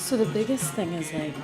So the biggest thing is like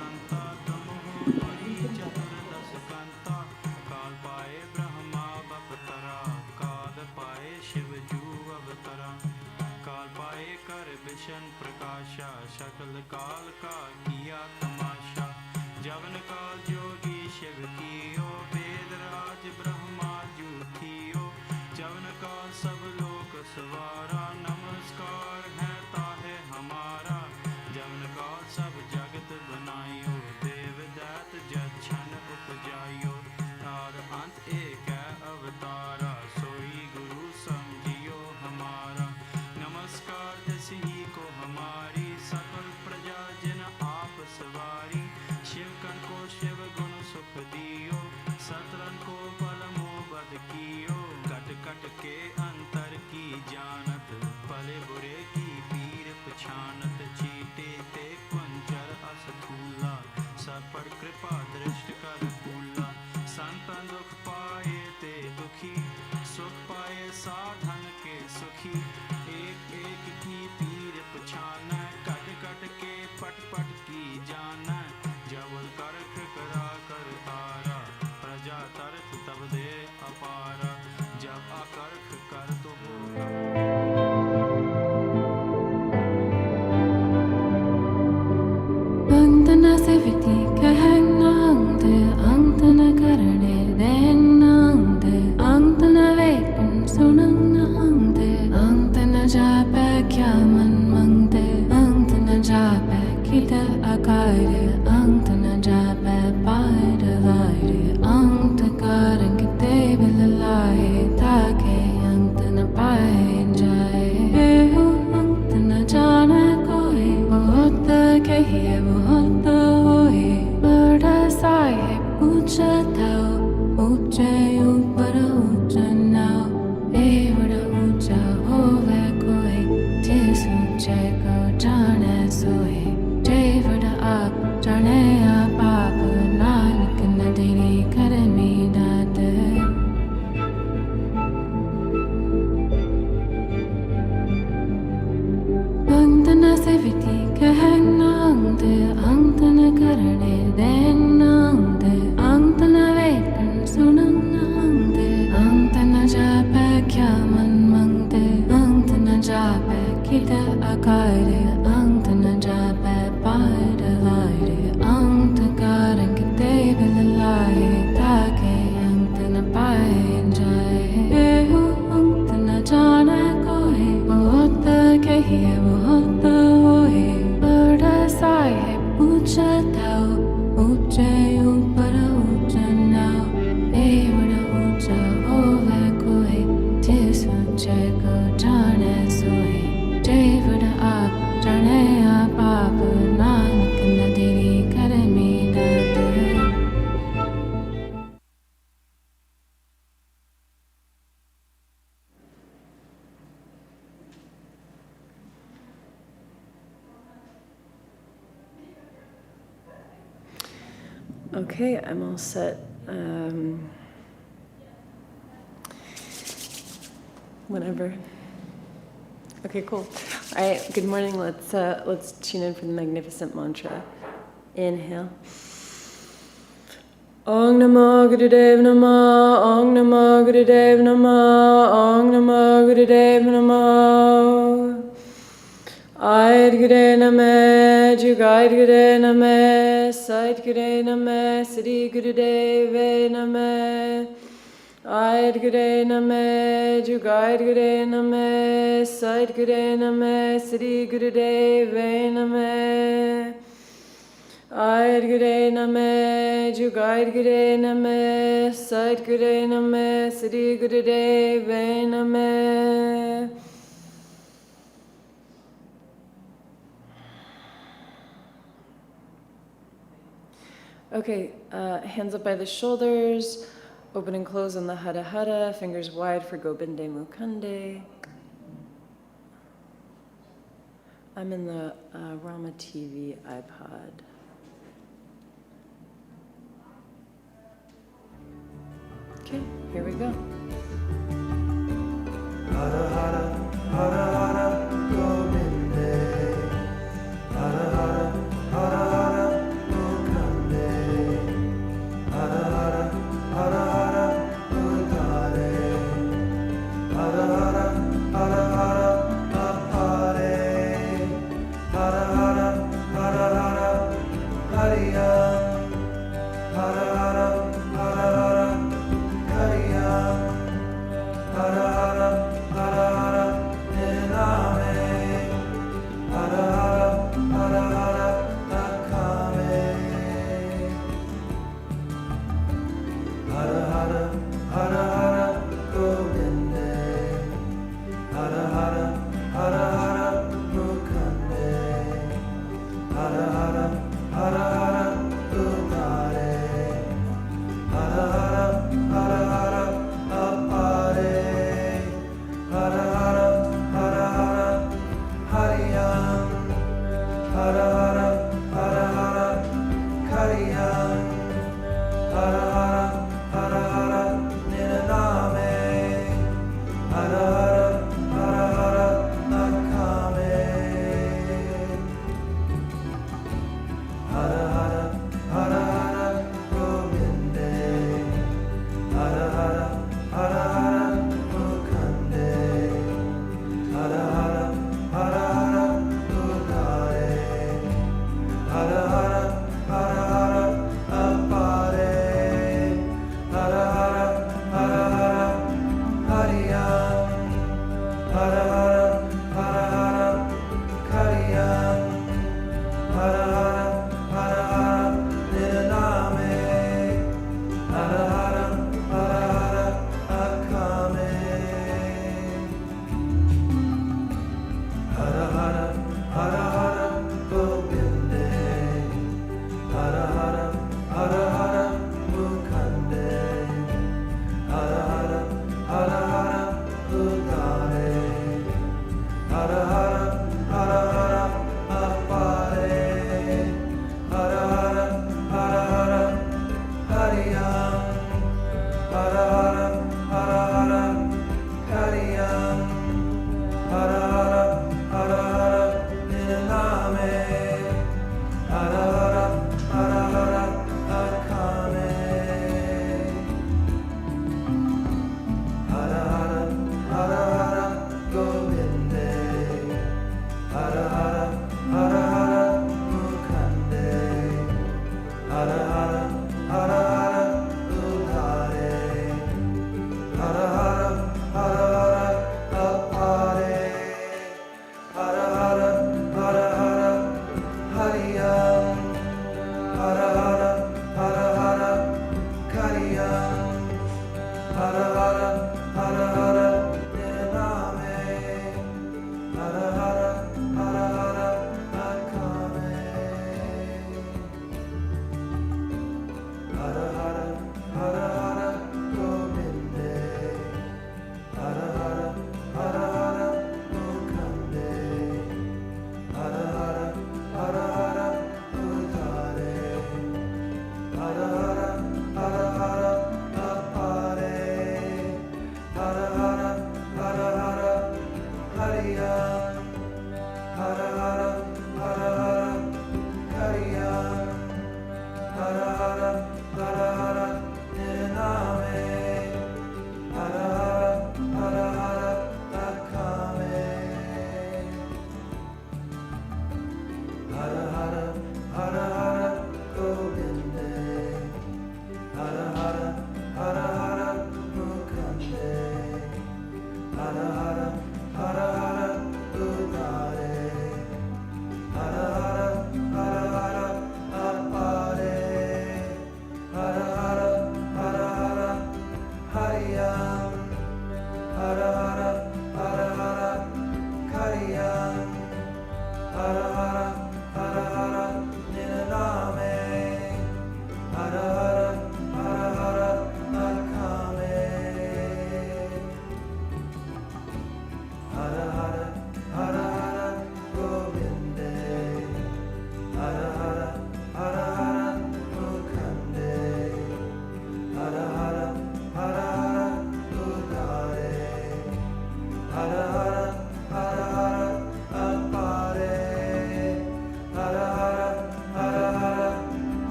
okay, I'm all set. Whenever. Okay, cool. All right, good morning. Let's tune in for the magnificent mantra. Inhale. Om Namo Gurudev Namo, Om Namo Gurudev Namo, Om Namo Gurudev Namo. Aid Gure Name, Jugaid Gure Name, Sait Gure Name, Siddhi Gurudeve Name. Aid Gure Name, Jugaid Gure Name, Sait Gure Name, Siddhi Gurudeve Name. Aid Gure Name, Jugaid Gure Name, Sait Gure Name, Siddhi Gurudeve Name. Okay, hands up by the shoulders, open and close on the Hada Hada, fingers wide for Gobinde Mukande. I'm in the Rama TV iPod. Okay, here we go. Hara Hara, Hara Hara, Gobinde. Hara Hara,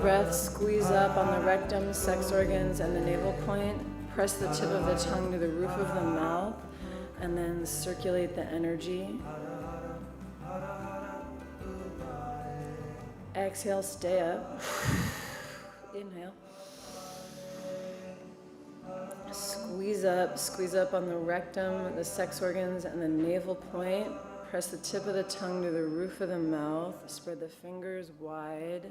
Breath, squeeze up on the rectum, sex organs, and the navel point. Press the tip of the tongue to the roof of the mouth, and then circulate the energy. Exhale, stay up. Inhale. Squeeze up on the rectum, the sex organs, and the navel point. Press the tip of the tongue to the roof of the mouth. Spread the fingers wide.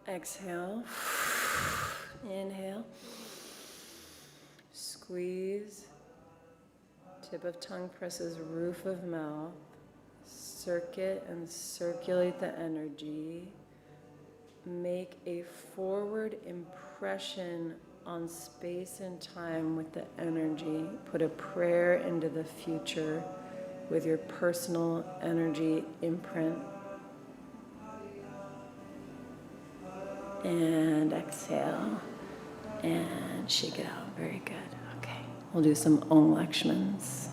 Exhale. Inhale. Squeeze. Tip of tongue presses roof of mouth. Circuit and circulate the energy. Make a forward impression on space and time with the energy. Put a prayer into the future with your personal energy imprint. And exhale, and shake it out. Very good. Okay, we'll do some Om Lakshmans.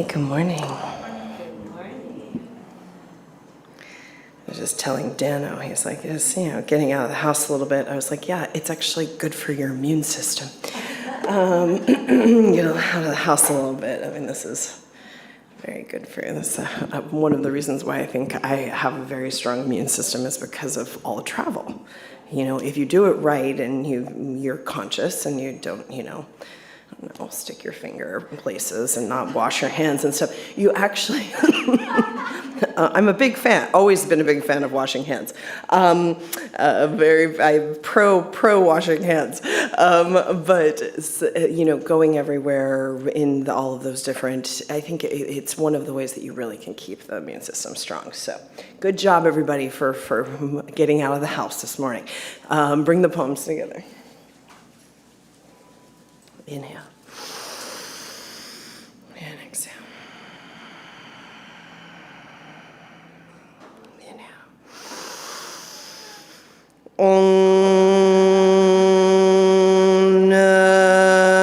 Hey, good morning. Good morning. I was just telling Dano, he's like, it's, getting out of the house a little bit. I was like, yeah, it's actually good for your immune system. Get out of the house a little bit. I mean, this is very good for you. This, one of the reasons why I think I have a very strong immune system is because of all the travel. If you do it right and you're conscious and you don't, stick your finger in places and not wash your hands and stuff, you actually, I'm a big fan, always been a big fan of washing hands. I'm pro washing hands. But going everywhere in all of those different, I think it's one of the ways that you really can keep the immune system strong. So good job, everybody, for getting out of the house this morning. Bring the palms together. Inhale. And exhale. Inhale. Om Namo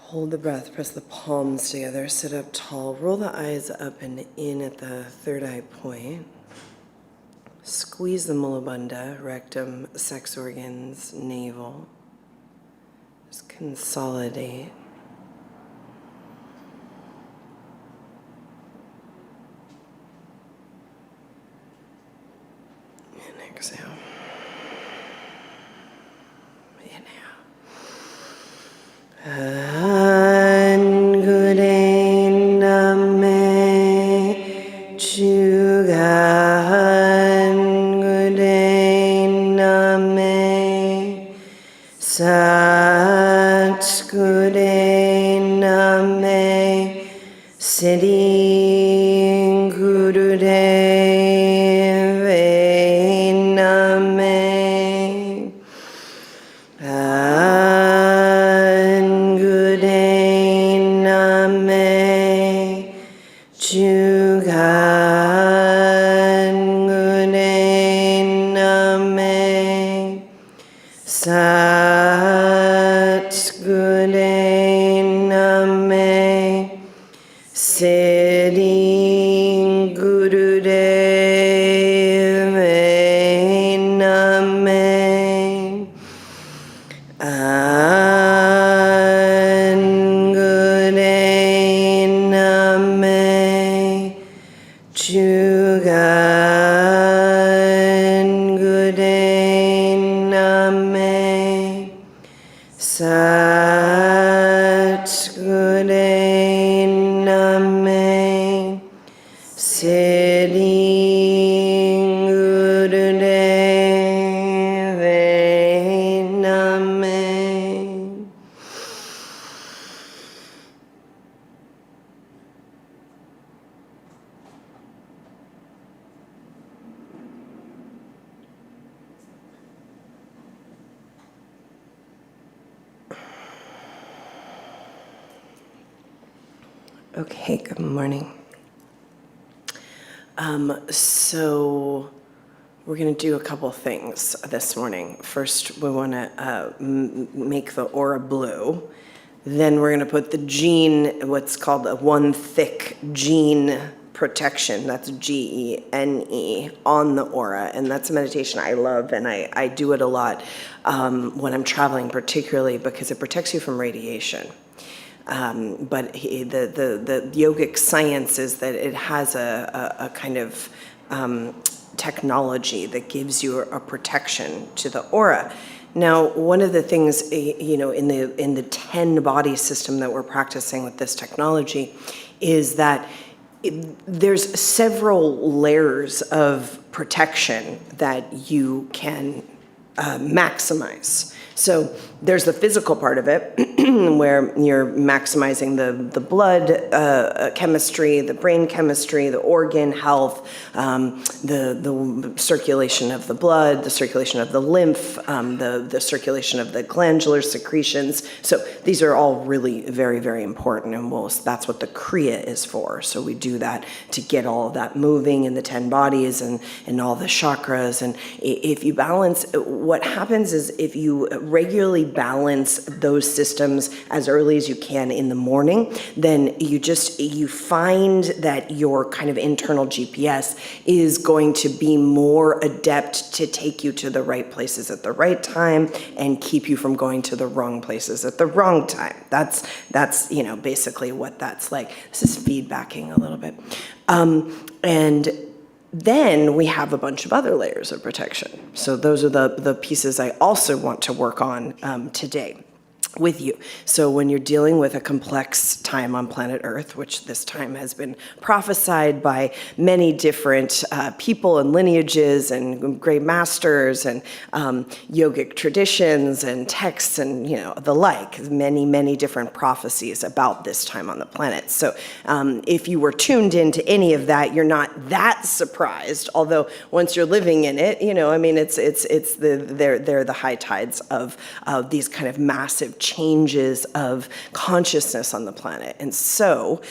Hold the breath, press the palms together, sit up tall, roll the eyes up and in at the third eye point. Squeeze the mullabandha, rectum, sex organs, navel. Just consolidate. And exhale. Inhale. Angure name Jugat Angure name Satgure name Siddhi Gurudeve name Siddhi Gurudeve name Angure name Jugat Angure name Satgure name Siddhi Gurudeve name. Okay, good morning. So We're going to do a couple things this morning. First, we want to make the aura blue. Then we're going to put the gene, what's called a one thick gene protection, that's Gene, on the aura. And that's a meditation I love, and I do it a lot when I'm traveling, particularly because it protects you from radiation. But the yogic science is that it has a kind of technology that gives you a protection to the aura. Now, one of the things, in the 10 body system that we're practicing with this technology is that there's several layers of protection that you can maximize. So there's the physical part of it, where you're maximizing the blood chemistry, the brain chemistry, the organ health, the circulation of the blood, the circulation of the lymph, the circulation of the glandular secretions. So these are all really very, very important, and that's what the kriya is for. So we do that to get all of that moving in the 10 bodies and all the chakras. And if you balance, what happens is if you regularly balance those systems as early as you can in the morning, then you find that your kind of internal GPS is going to be more adept to take you to the right places at the right time and keep you from going to the wrong places at the wrong time. That's basically what that's like. This is feedbacking a little bit. And then we have a bunch of other layers of protection. So those are the pieces I also want to work on today with you. So when you're dealing with a complex time on planet Earth, which this time has been prophesied by many different people and lineages and great masters and yogic traditions and texts and the like, many, many different prophecies about this time on the planet. So if you were tuned into any of that, you're not that surprised. Although once you're living in it, they're the high tides of these kind of massive changes of consciousness on the planet. And so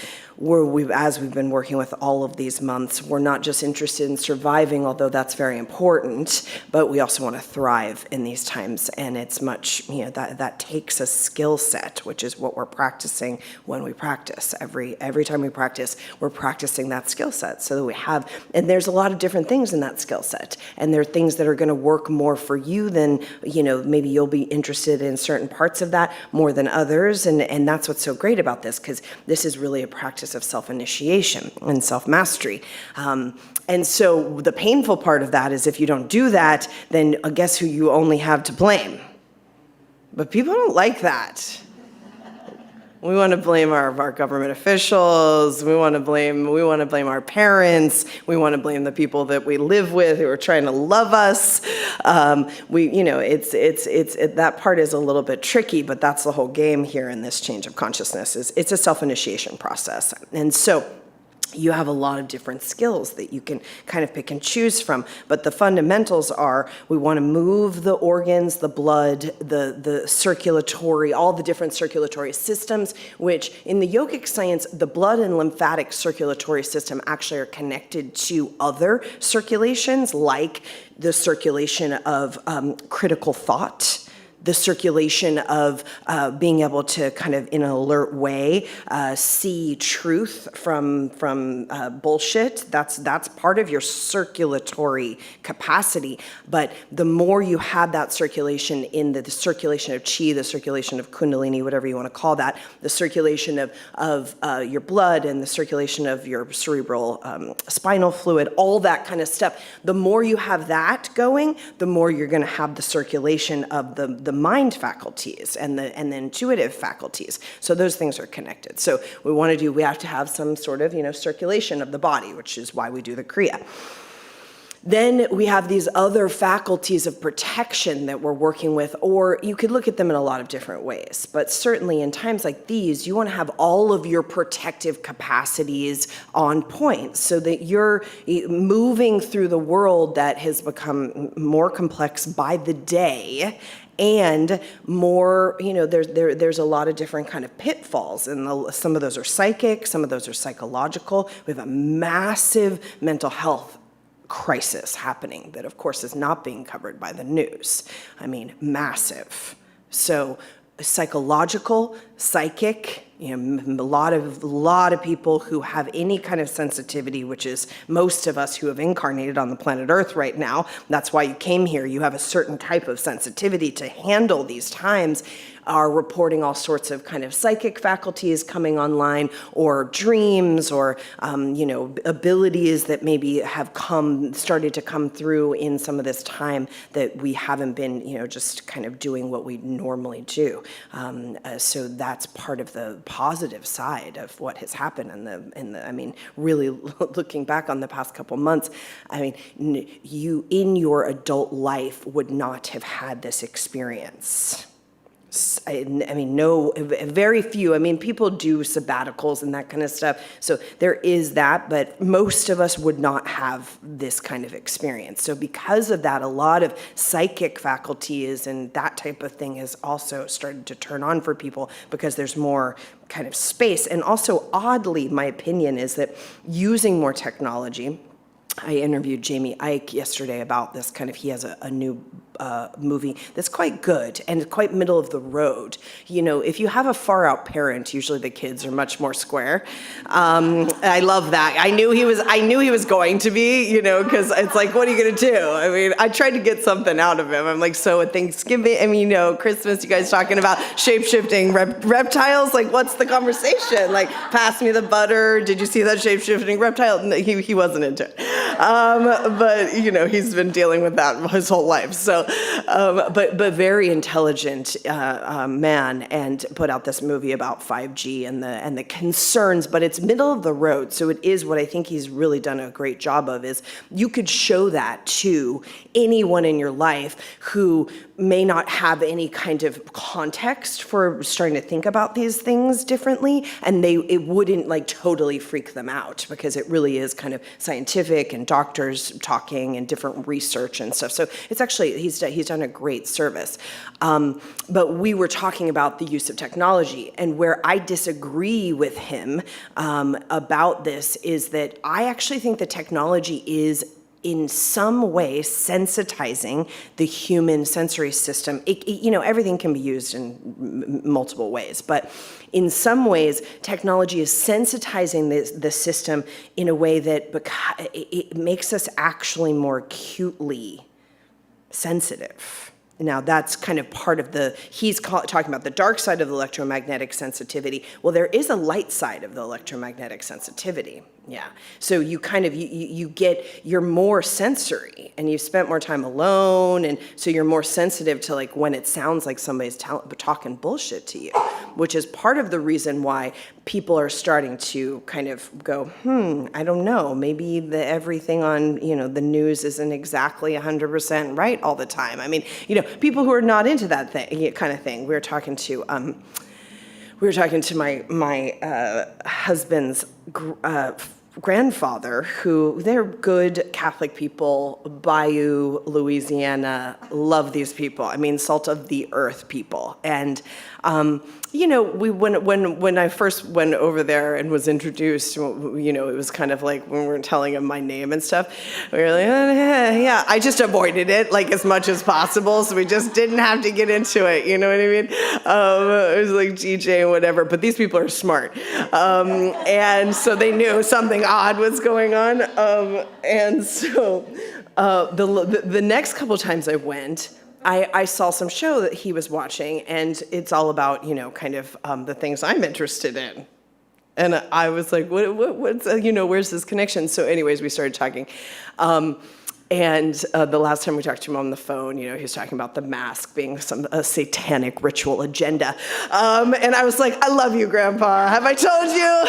as we've been working with all of these months, we're not just interested in surviving, although that's very important, but we also want to thrive in these times. And it's much, that takes a skill set, which is what we're practicing when we practice. Every time we practice, we're practicing that skill set so that we have, and there's a lot of different things in that skill set. And there are things that are going to work more for you than, maybe you'll be interested in certain parts of that more than others. And that's what's so great about this, because this is really a practice of self-initiation and self-mastery. And so the painful part of that is if you don't do that, then guess who you only have to blame? But people don't like that. We want to blame our government officials. We want to blame our parents. We want to blame the people that we live with who are trying to love us. That part is a little bit tricky, but that's the whole game here in this change of consciousness. It's a self-initiation process, and so you have a lot of different skills that you can kind of pick and choose from. But the fundamentals are, we want to move the organs, the blood, the circulatory, all the different circulatory systems, which in the yogic science, the blood and lymphatic circulatory system actually are connected to other circulations, like the circulation of critical thought, the circulation of being able to kind of in an alert way see truth from bullshit. That's part of your circulatory capacity. But the more you have that circulation in the circulation of chi, the circulation of kundalini, whatever you want to call that, the circulation of your blood and the circulation of your cerebral spinal fluid, all that kind of stuff, the more you have that going, the more you're going to have the circulation of the mind faculties and the intuitive faculties. So those things are connected. So we have to have some sort of, circulation of the body, which is why we do the kriya. Then we have these other faculties of protection that we're working with, or you could look at them in a lot of different ways. But certainly in times like these, you want to have all of your protective capacities on point so that you're moving through the world that has become more complex by the day. And more, there's a lot of different kind of pitfalls, and some of those are psychic, some of those are psychological. We have a massive mental health crisis happening that, of course, is not being covered by the news. I mean, massive. So psychological, psychic, a lot of people who have any kind of sensitivity, which is most of us who have incarnated on the planet Earth right now. That's why you came here. You have a certain type of sensitivity to handle these times, are reporting all sorts of kind of psychic faculties coming online, or dreams, or abilities that maybe have started to come through in some of this time that we haven't been, just kind of doing what we normally do. So that's part of the positive side of what has happened I mean, really looking back on the past couple months, I mean, you in your adult life would not have had this experience. I mean, no, very few. I mean, people do sabbaticals and that kind of stuff. So there is that, but most of us would not have this kind of experience. So because of that, a lot of psychic faculties and that type of thing has also started to turn on for people because there's more kind of space. And also, oddly, my opinion is that using more technology, I interviewed Jamie Ike yesterday about this he has a new movie that's quite good and quite middle of the road. If you have a far out parent, usually the kids are much more square. I love that. I knew he was going to be, because it's like, what are you going to do? I mean, I tried to get something out of him. I'm like, so at Thanksgiving, I mean, Christmas, you guys talking about shape-shifting reptiles? Like, what's the conversation? Like, pass me the butter. Did you see that shape-shifting reptile? No, he wasn't into it. But he's been dealing with that his whole life. So, but very intelligent man, and put out this movie about 5G and the concerns. But it's middle of the road, so it is what I think he's really done a great job of. Is you could show that to anyone in your life who may not have any kind of context for starting to think about these things differently, and it wouldn't totally freak them out, because it really is kind of scientific and doctors talking and different research and stuff. So it's actually, he's done a great service. But we were talking about the use of technology, and where I disagree with him about this is that I actually think the technology is in some way sensitizing the human sensory system. Everything can be used in multiple ways, but in some ways, technology is sensitizing the system in a way that it makes us actually more acutely sensitive. Now, that's kind of part of he's talking about the dark side of the electromagnetic sensitivity. Well, there is a light side of the electromagnetic sensitivity. Yeah. So you're more sensory, and you've spent more time alone, and so you're more sensitive to when it sounds like somebody's talking bullshit to you, which is part of the reason why people are starting to kind of go, I don't know, maybe everything on, the news isn't exactly 100% right all the time. I mean, people who are not into that kind of thing. We were talking to my husband's grandfather, who they're good Catholic people, Bayou, Louisiana, love these people. I mean, salt of the earth people. And when I first went over there and was introduced, it was kind of like when we were telling him my name and stuff, we were like, yeah, I just avoided it as much as possible, so we just didn't have to get into it, you know what I mean? It was like GJ and whatever, but these people are smart. And so they knew something odd was going on. And so the next couple times I went, I saw some show that he was watching, and it's all about, the things I'm interested in. And I was like, what's, where's this connection? So anyways, we started talking. And the last time we talked to him on the phone, he was talking about the mask being a satanic ritual agenda. And I was like, I love you, Grandpa. Have I told you?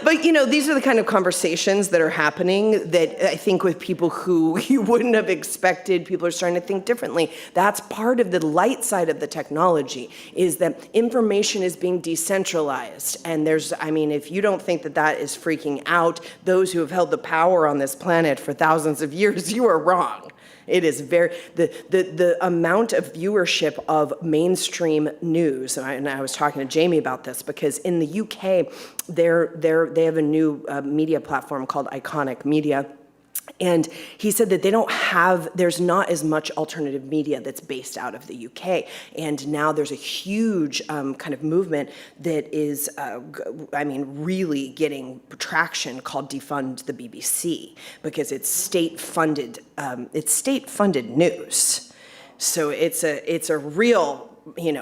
But, these are the kind of conversations that are happening that I think with people who you wouldn't have expected, people are starting to think differently. That's part of the light side of the technology, is that information is being decentralized. And if you don't think that is freaking out those who have held the power on this planet for thousands of years, you are wrong. It is the amount of viewership of mainstream news, and I was talking to Jamie about this, because in the UK, they have a new media platform called Iconic Media. And he said that there's not as much alternative media that's based out of the UK. And now there's a huge kind of movement that is, really getting traction called Defund the BBC, because it's state-funded news. So it's a real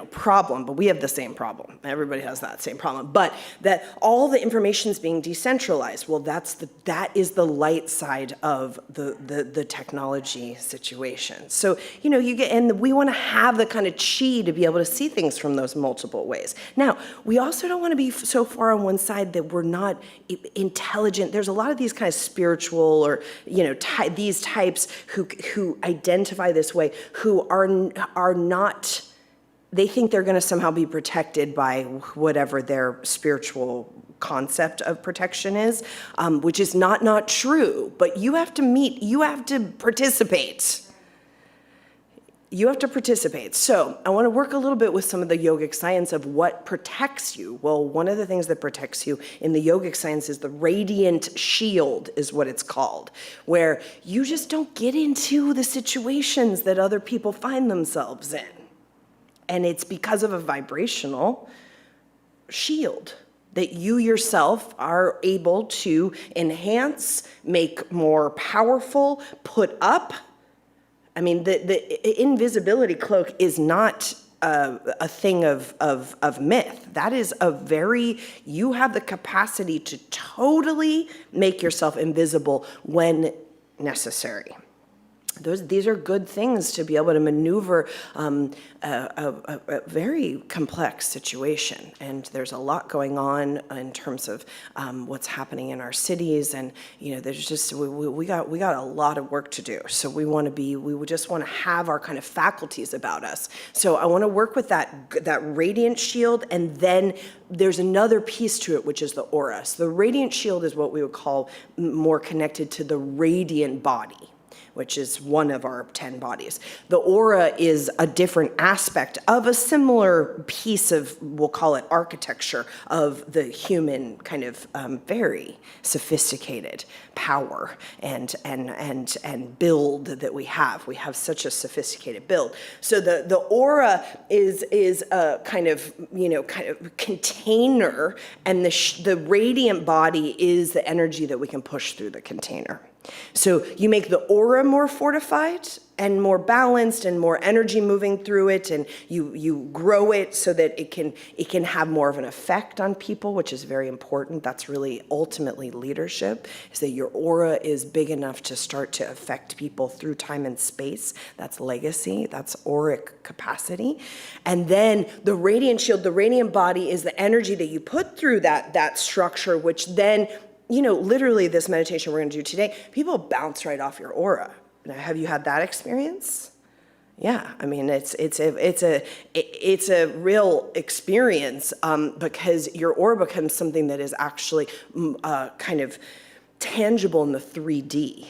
problem, but we have the same problem. Everybody has that same problem. But that all the information is being decentralized. Well, that is the light side of the technology situation. So, and we want to have the kind of chi to be able to see things from those multiple ways. Now, we also don't want to be so far on one side that we're not intelligent. There's a lot of these kind of spiritual or, these types who identify this way, who are not. They think they're going to somehow be protected by whatever their spiritual concept of protection is, which is not true. But you have to participate. You have to participate. So I want to work a little bit with some of the yogic science of what protects you. Well, one of the things that protects you in the yogic science is the radiant shield, is what it's called, where you just don't get into the situations that other people find themselves in. And it's because of a vibrational shield that you yourself are able to enhance, make more powerful, put up. I mean, the invisibility cloak is not a thing of myth. That is you have the capacity to totally make yourself invisible when necessary. These are good things to be able to maneuver a very complex situation. And there's a lot going on in terms of what's happening in our cities. And, there's just, we got a lot of work to do. So we just want to have our kind of faculties about us. So I want to work with that radiant shield. And then there's another piece to it, which is the aura. So the radiant shield is what we would call more connected to the radiant body, which is one of our 10 bodies. The aura is a different aspect of a similar piece of, we'll call it architecture, of the human kind of very sophisticated power and build that we have. We have such a sophisticated build. So the aura is a kind of container, and the radiant body is the energy that we can push through the container. So you make the aura more fortified and more balanced and more energy moving through it, and you grow it so that it can have more of an effect on people, which is very important. That's really ultimately leadership, is that your aura is big enough to start to affect people through time and space. That's legacy, that's auric capacity. And then the radiant shield, the radiant body, is the energy that you put through that structure, which then, literally this meditation we're going to do today, people bounce right off your aura. Now, have you had that experience? Yeah, I mean, it's a real experience because your aura becomes something that is actually kind of tangible in the 3D.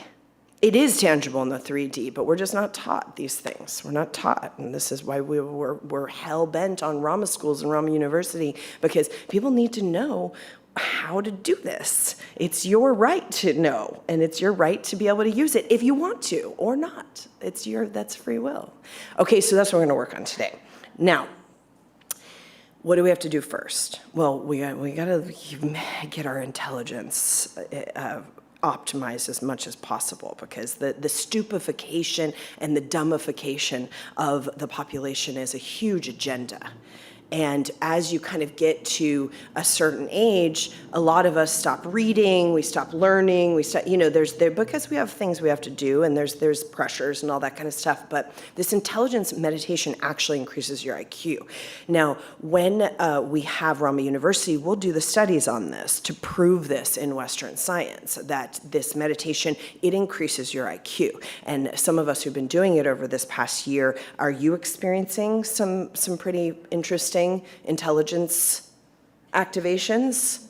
It is tangible in the 3D, but we're just not taught these things. We're not taught, and this is why we're hell-bent on Rama schools and Rama University, because people need to know how to do this. It's your right to know, and it's your right to be able to use it if you want to or not. That's free will. Okay, so that's what we're going to work on today. Now, what do we have to do first? Well, we got to get our intelligence optimized as much as possible, because the stupefaction and the dumbification of the population is a huge agenda. And as you kind of get to a certain age, a lot of us stop reading, we stop learning, because we have things we have to do, and there's pressures and all that kind of stuff. But this intelligence meditation actually increases your IQ. Now, when we have Rama University, we'll do the studies on this to prove this in Western science, that this meditation, it increases your IQ. And some of us who've been doing it over this past year, are you experiencing some pretty interesting intelligence activations?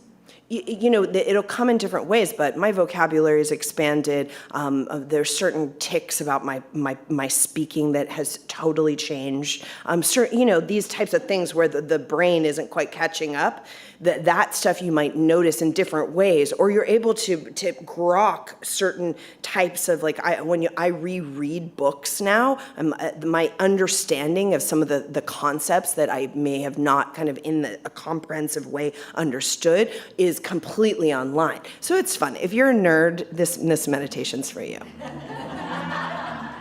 It'll come in different ways, but my vocabulary is expanded. There's certain tics about my speaking that has totally changed. These types of things where the brain isn't quite catching up. that stuff you might notice in different ways, or you're able to grok certain types of, like, I reread books now, my understanding of some of the concepts that I may have not kind of in a comprehensive way understood is completely online. So it's fun. If you're a nerd, this meditation's for you.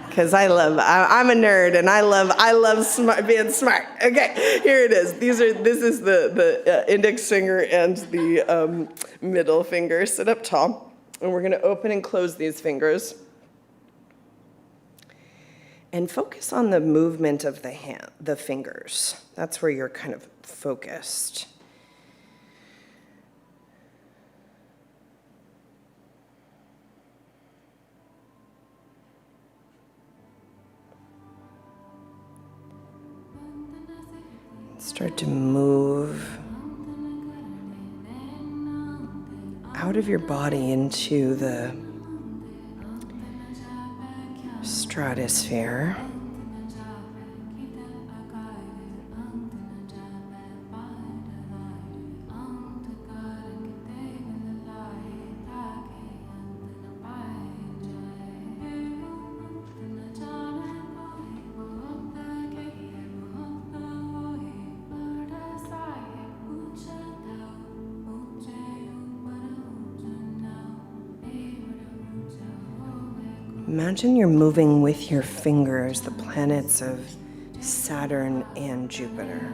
Because I'm a nerd and I love being smart. Okay, here it is. This is the index finger and the middle finger. Sit up tall, and we're gonna open and close these fingers. And focus on the movement of the fingers. That's where you're kind of focused. Start to move out of your body into the stratosphere. Imagine you're moving with your fingers the planets of Saturn and Jupiter.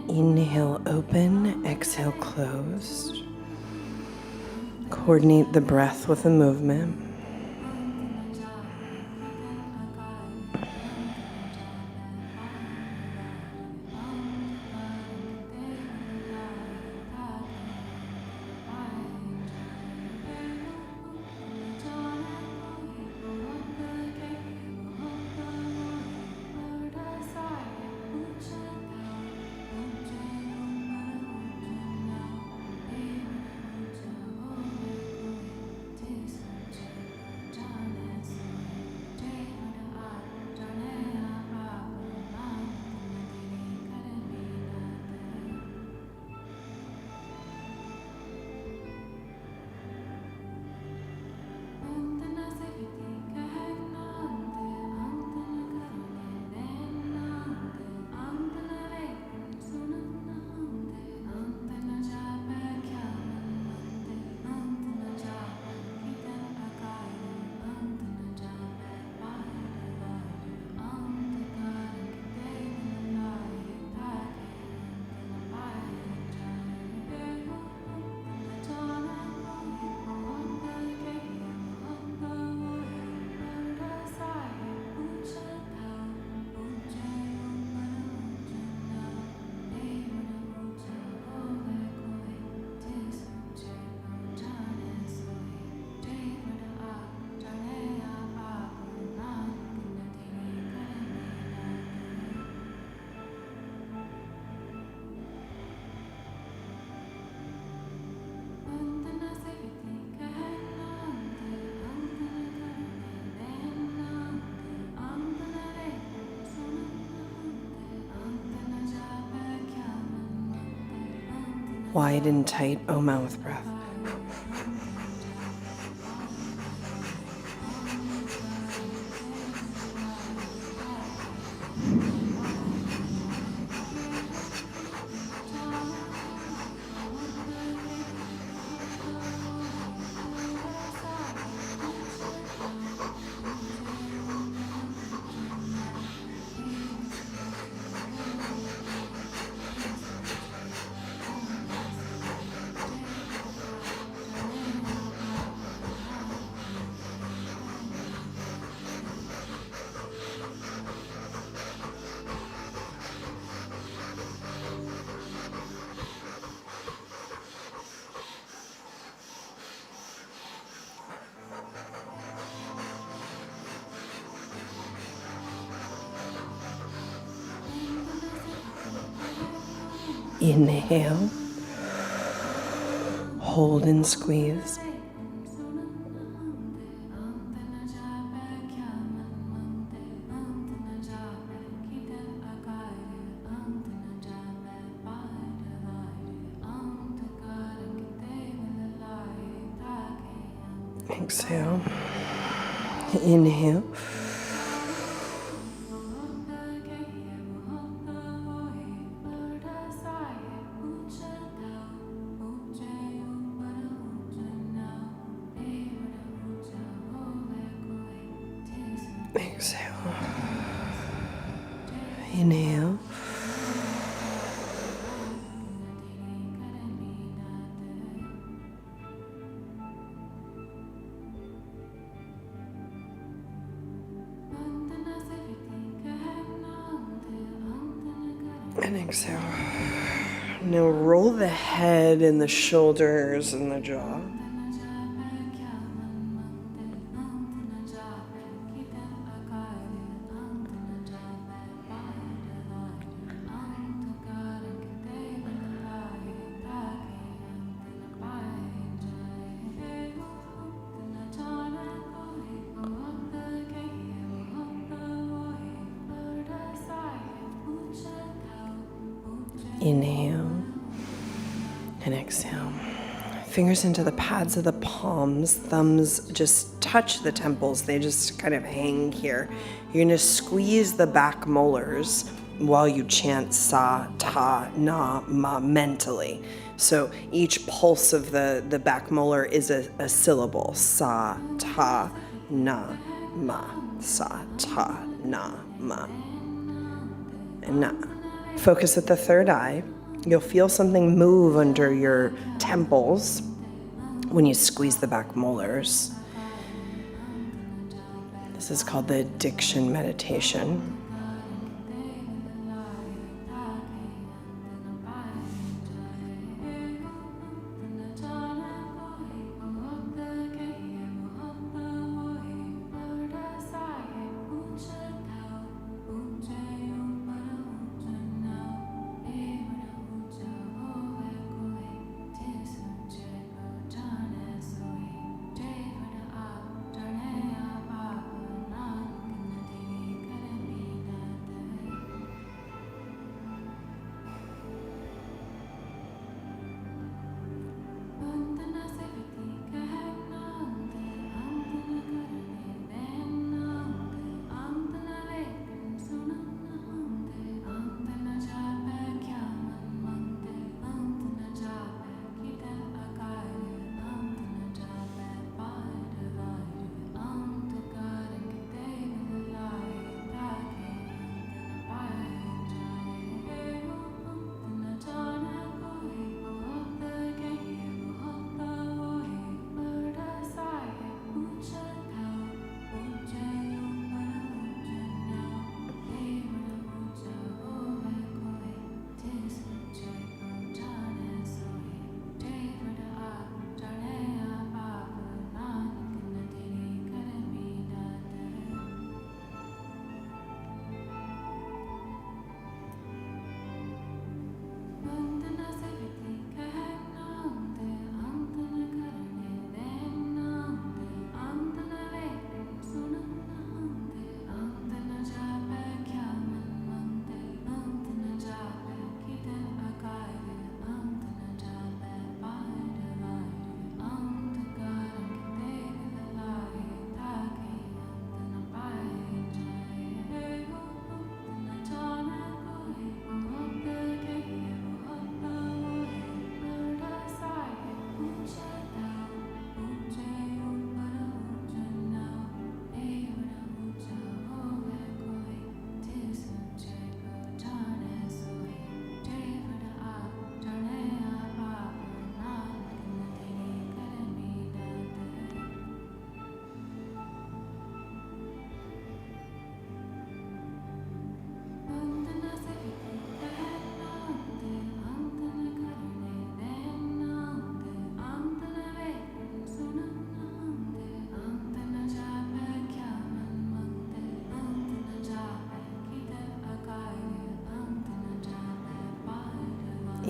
Inhale, open. Exhale, closed. Coordinate the breath with the movement. Wide and tight, O mouth breath. Inhale, hold and squeeze. Exhale, inhale. Exhale. Inhale. And exhale. Now roll the head and the shoulders and the jaw. Inhale and exhale. Fingers into the pads of the palms. Thumbs just touch the temples. They just kind of hang here. You're going to squeeze the back molars while you chant sa, ta, na, ma mentally. So each pulse of the back molar is a syllable. Sa, ta, na, ma. Sa, ta, na, ma. And na. Focus at the third eye. You'll feel something move under your temples when you squeeze the back molars. This is called the addiction meditation.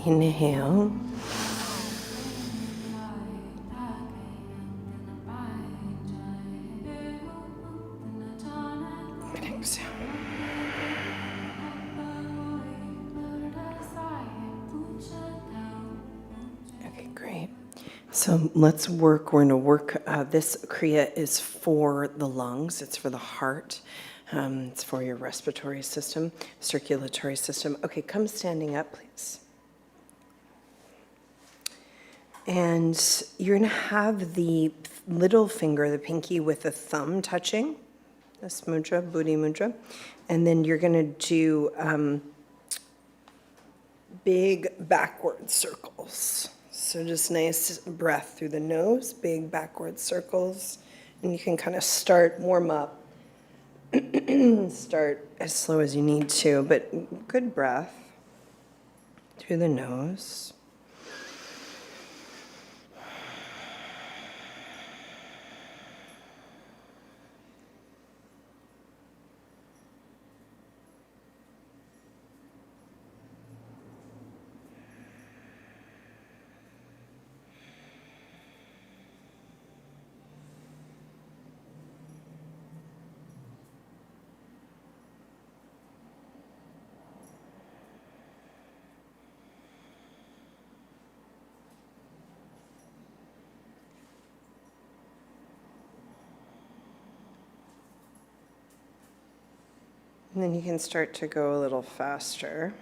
Inhale. And exhale. Okay, great. So let's work. We're going to work. This kriya is for the lungs. It's for the heart. It's for your respiratory system, circulatory system. Okay, come standing up, please. And you're going to have the little finger, the pinky, with the thumb touching, this mudra, Buddhi mudra. And then you're going to do big backward circles. So just nice breath through the nose, big backward circles. And you can kind of warm up, start as slow as you need to, but good breath through the nose. And then you can start to go a little faster.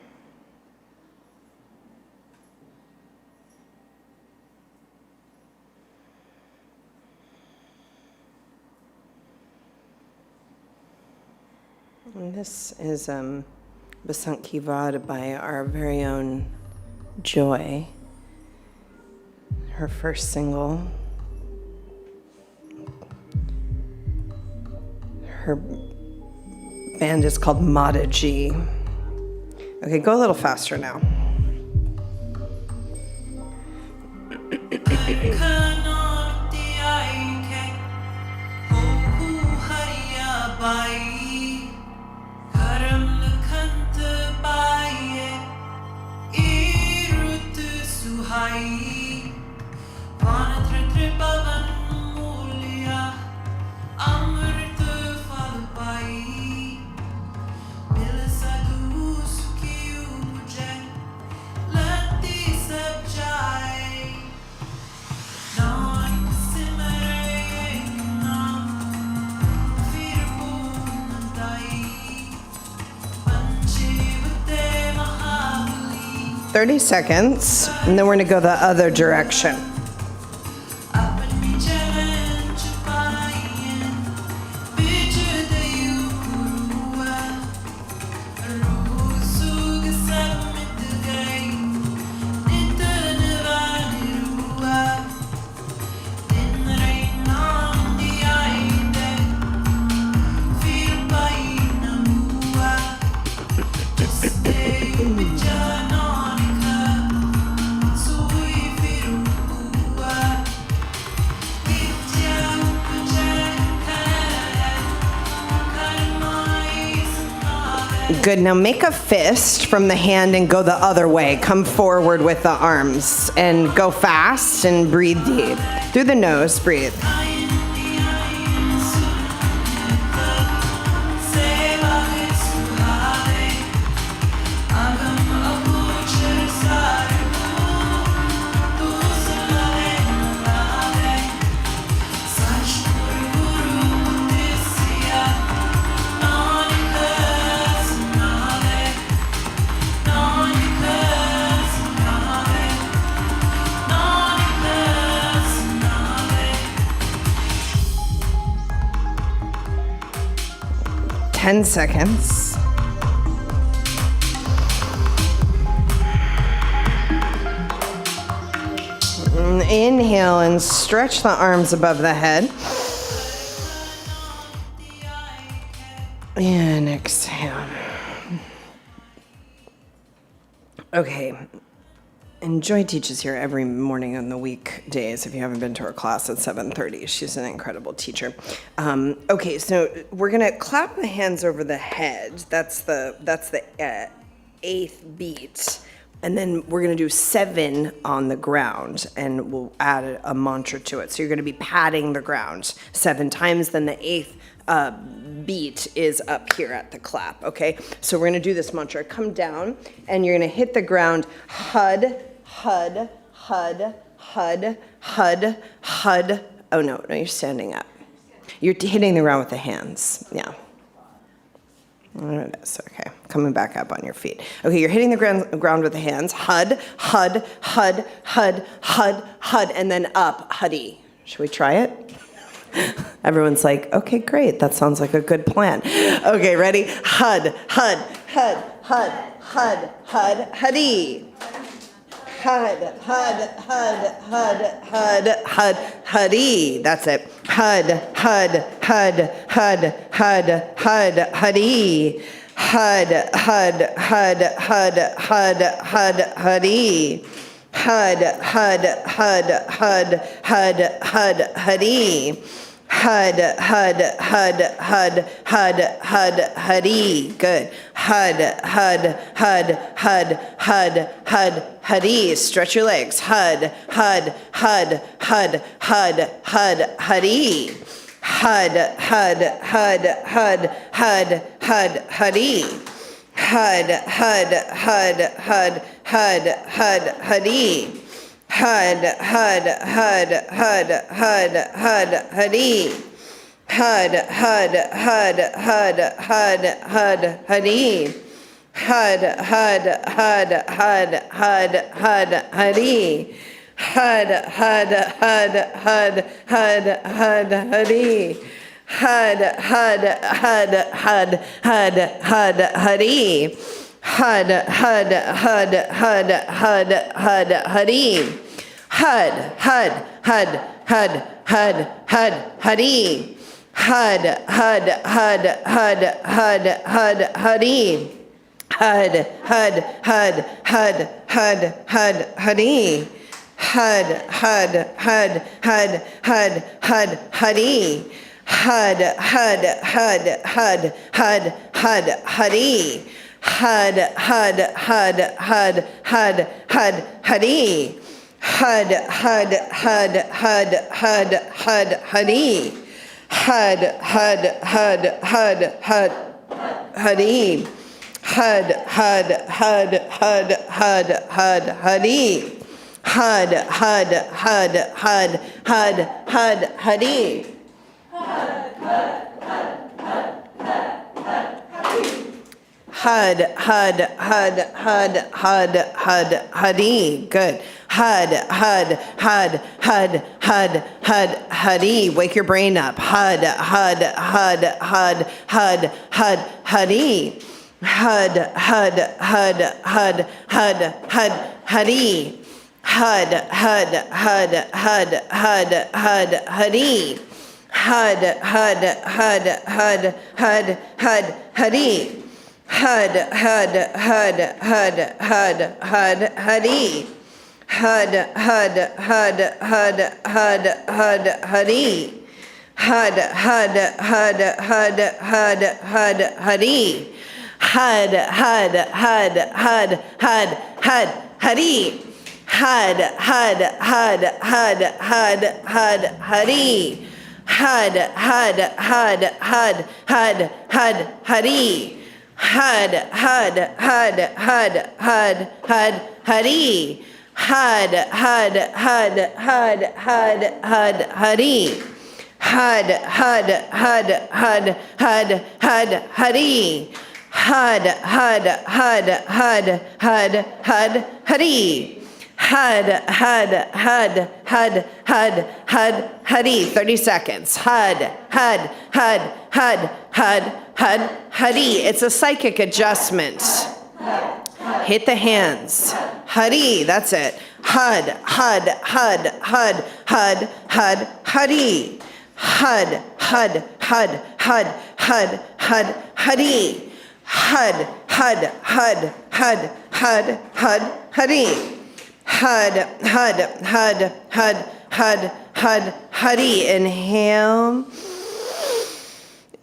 And this is Basankhya Vad by our very own Joy, her first single. Her band is called Mata G. Okay, go a little faster now. "30 seconds, and then we're gonna go the other direction." Good, now make a fist from the hand and go the other way. Come forward with the arms and go fast and breathe deep. Through the nose, breathe. Ten seconds. Inhale and stretch the arms above the head. And exhale. Okay. And Joy teaches here every morning on the weekdays. If you haven't been to her class at 7:30, she's an incredible teacher. Okay, so we're gonna clap the hands over the head. That's the 8th beat, and then we're gonna do 7 on the ground, and we'll add a mantra to it. So you're gonna be patting the ground 7 times. Then the 8th beat is up here at the clap. Okay, so we're gonna do this mantra. Come down, and you're gonna hit the ground. Hud, hud, hud, hud, hud, hud. Oh no, you're standing up. You're hitting the ground with the hands. Yeah. There it is. Okay, coming back up on your feet. Okay, you're hitting the ground with the hands. Hud, hud, hud, hud, hud, hud, and then up. Huddy. Should we try it? Everyone's like, okay, great. That sounds like a good plan. Okay, ready? Hud, hud, hud, hud, hud, hud, huddy. Hud, hud, hud, hud, hud, hud, huddy. That's it. Hud, hud, hud, hud, hud, hud, huddy. Hud, hud, hud, hud, hud, hud, huddy. Hud, hud, hud, hud, hud, hud, huddy. Hud, hud, hud, hud, hud, hud, huddy. Good. Hud, hud, hud, hud, hud, hud, huddy. Stretch your legs. Hud, hud, hud, hud, hud, hud, huddy. Hud, hud, hud, hud, hud, hud, huddy. Hud, hud, hud, hud, hud, hud, huddy. Hud, hud, hud, hud, hud, hud, huddy. Hud, hud, hud, hud, hud, hud, huddy. Hud, hud, hud, hud, hud, hud, huddy. Hud, hud, hud, hud, hud, hud, huddy. Hud, hud, hud, hud, hud, hud, huddy. Hud, hud, hud, hud, hud, hud, huddy. Hud, hud, hud, hud, hud, hud, huddy. Hud, hud, hud, hud, hud, hud, huddy. Hud, hud, hud, hud, hud, hud, huddy. Hud, hud, hud, hud, hud, hud, huddy. Hud, hud, hud, hud, hud, hud, huddy. Hud, hud, hud, hud, hud, hud, huddy. Hud, hud, hud, hud, hud, hud, huddy. Hud, hud, hud, hud, hud, huddy. Hud, hud, hud, hud, hud, hud, huddy. Hud, hud, hud, hud, hud, hud, huddy. Hud, hud, hud, hud, hud, hud, huddy. Good. Hud, hud, hud, hud, hud, hud, huddy. Wake your brain up. Hud, hud, hud, hud, hud, hud, huddy. Hud, hud, hud, hud, hud, hud, huddy. Hud, hud, hud, hud, hud, hud, huddy. Hud, hud, hud, hud, hud, hud, huddy. Hud, hud, hud, hud, hud, hud, huddy. Hud, hud, hud, hud, hud, hud, huddy. Hud, hud, hud, hud, hud, hud, huddy. Hud, hud, hud, hud, hud, hud, huddy. Hud, hud, hud, hud, hud, hud, huddy. Hud, hud, hud, hud, hud, hud, huddy. Hud, hud, hud, hud, hud, hud, huddy. Hud, hud, hud, hud, hud, hud, huddy. Hud, hud, hud, hud, hud, hud, huddy. Hud, hud, hud, hud, hud, hud, huddy. Hud, hud, hud, hud, hud, hud, huddy. 30 seconds. Hud, hud, hud, hud, hud, hud, huddy. It's a psychic adjustment. Hit the hands. Huddy, that's it. Hud, hud, hud, hud, hud, hud, huddy. Hud, hud, hud, hud, hud, hud, huddy. Hud, hud, hud, hud, hud, hud, huddy. Hud, hud, hud, hud, hud, hud, huddy. Inhale.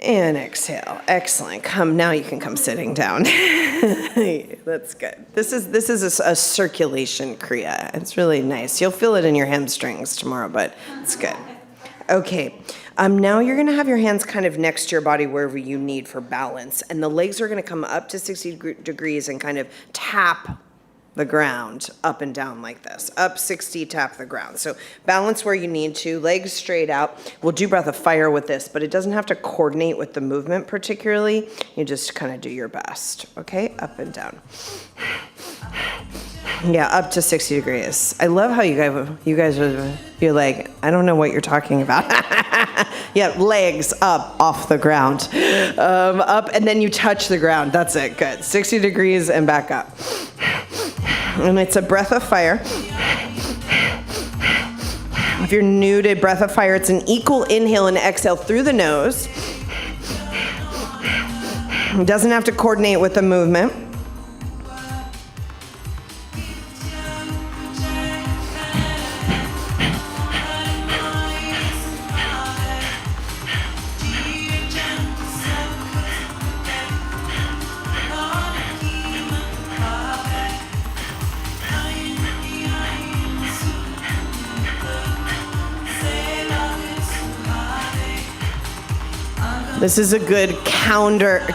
And exhale. Excellent. Come now. You can come sitting down. That's good. This is a circulation kriya. It's really nice. You'll feel it in your hamstrings tomorrow, but it's good. Okay. Now you're going to have your hands kind of next to your body wherever you need for balance, and the legs are going to come up to 60 degrees and kind of tap the ground up and down like this. Up 60, tap the ground. So balance where you need to, legs straight out. We'll do breath of fire with this, but it doesn't have to coordinate with the movement particularly. You just kind of do your best, okay? Up and down. Yeah, up to 60 degrees. I love how you guys are, you're like, I don't know what you're talking about. Yeah, legs up off the ground. Up, and then you touch the ground. That's it, good. 60 degrees and back up. And it's a breath of fire. If you're new to breath of fire, it's an equal inhale and exhale through the nose. It doesn't have to coordinate with the movement. This is a good counter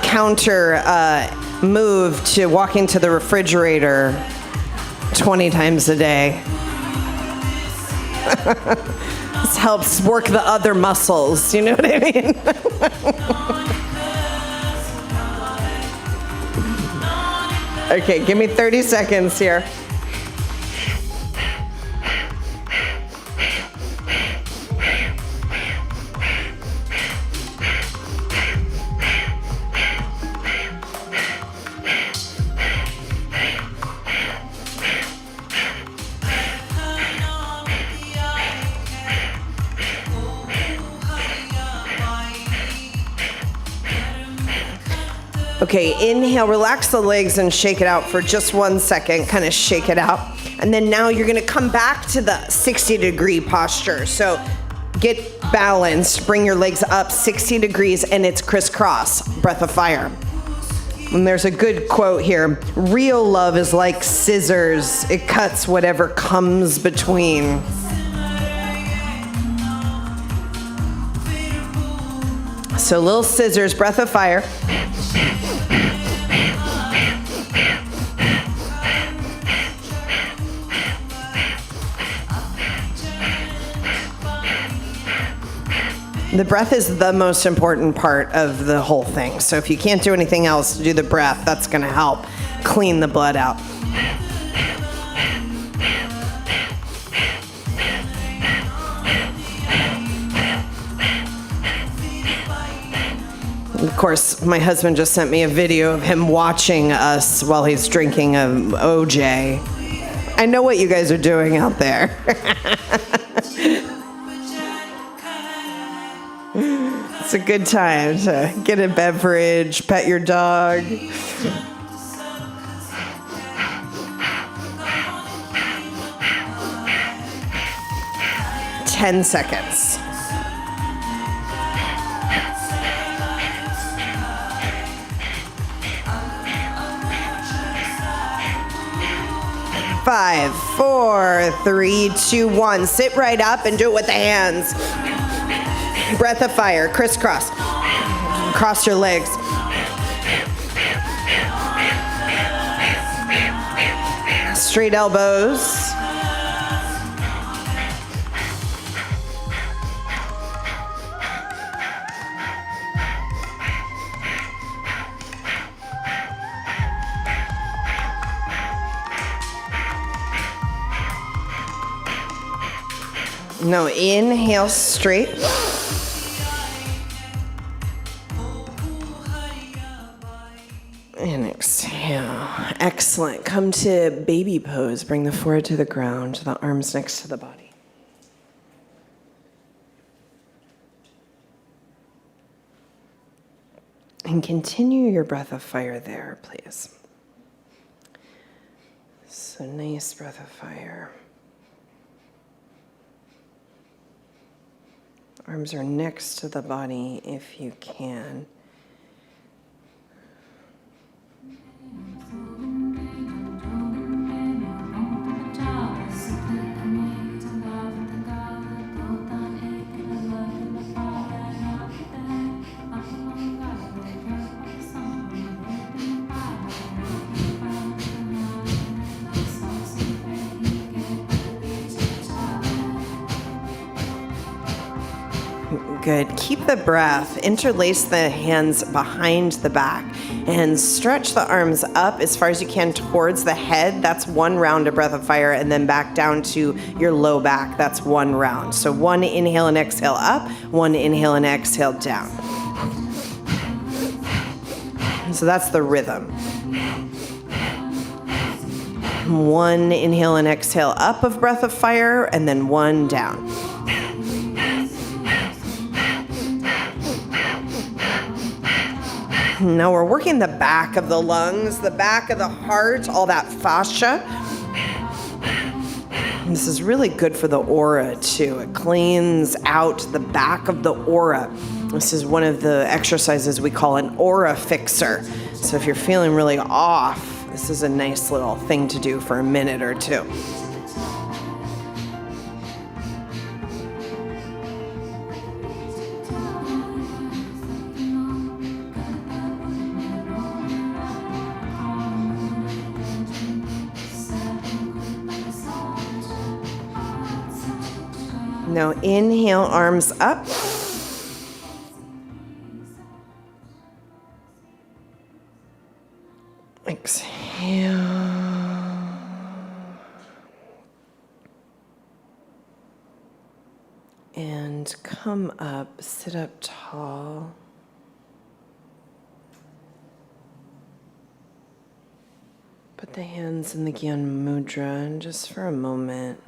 move to walking to the refrigerator 20 times a day. This helps work the other muscles, you know what I mean? Okay, give me 30 seconds here. Okay, inhale, relax the legs and shake it out for just 1 second. Kind of shake it out. And then now you're gonna come back to the 60-degree posture. So get balanced, bring your legs up 60 degrees, and it's crisscross, breath of fire. And there's a good quote here. Real love is like scissors. It cuts whatever comes between. So little scissors, breath of fire. The breath is the most important part of the whole thing. So if you can't do anything else, do the breath. That's going to help clean the blood out. Of course, my husband just sent me a video of him watching us while he's drinking a OJ. I know what you guys are doing out there. It's a good time to get a beverage, pet your dog. Ten seconds. Five, four, three, two, one. Sit right up and do it with the hands. Breath of fire, crisscross. Cross your legs. Straight elbows. Now inhale straight. And exhale. Excellent. Come to baby pose. Bring the forehead to the ground, the arms next to the body. And continue your breath of fire there, please. So nice breath of fire. Arms are next to the body if you can. Good. Keep the breath. Interlace the hands behind the back and stretch the arms up as far as you can towards the head. That's one round of breath of fire, and then back down to your low back. That's one round. So one inhale and exhale up, one inhale and exhale down. So that's the rhythm. One inhale and exhale up of breath of fire, and then one down. Now we're working the back of the lungs, the back of the heart, all that fascia. This is really good for the aura too. It cleans out the back of the aura. This is one of the exercises we call an aura fixer. So if you're feeling really off, this is a nice little thing to do for a minute or two. Now inhale, arms up. Exhale. And come up, sit up tall. Put the hands in the Gyan Mudra and just for a moment.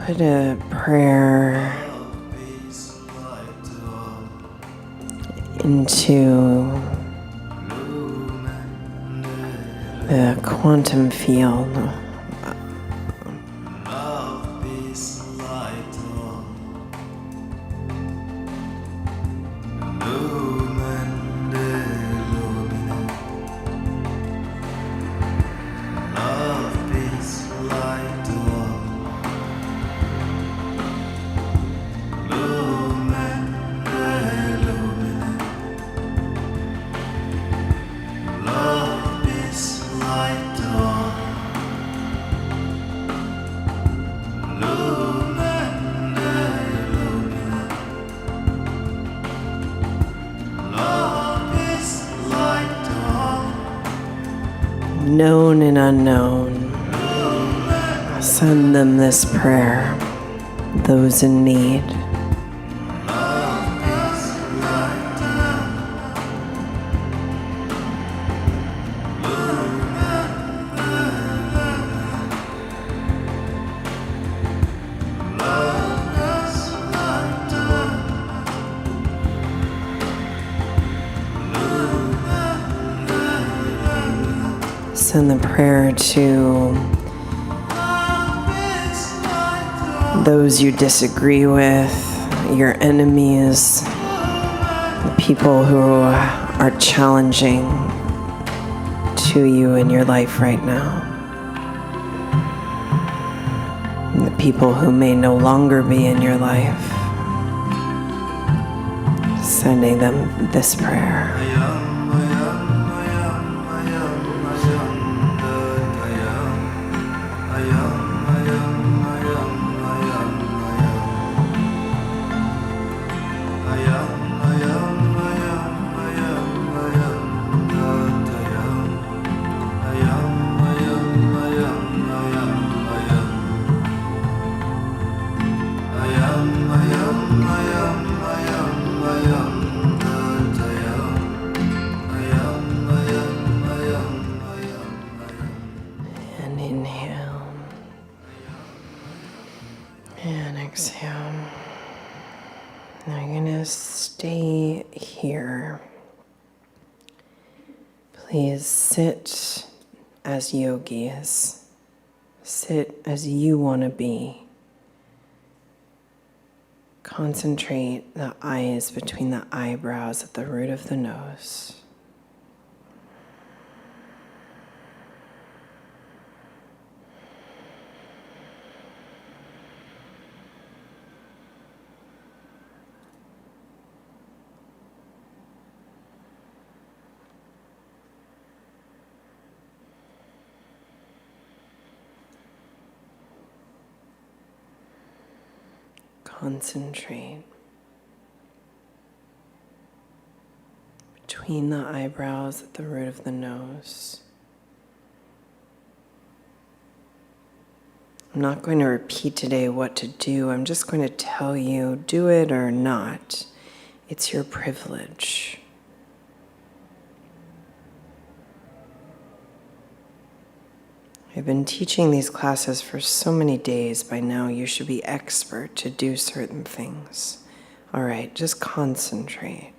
Put a prayer into the quantum field. Known and unknown, send them this prayer, those in need. Send the prayer to those you disagree with, your enemies, the people who are challenging to you in your life right now, and the people who may no longer be in your life. Sending them this prayer. And inhale and exhale. Now you're going to stay here. Please sit as yogis. Sit as you want to be. Concentrate the eyes between the eyebrows at the root of the nose. Concentrate between the eyebrows at the root of the nose. I'm not going to repeat today what to do. I'm just going to tell you, do it or not. It's your privilege. I've been teaching these classes for so many days. By now you should be expert to do certain things. All right, just concentrate.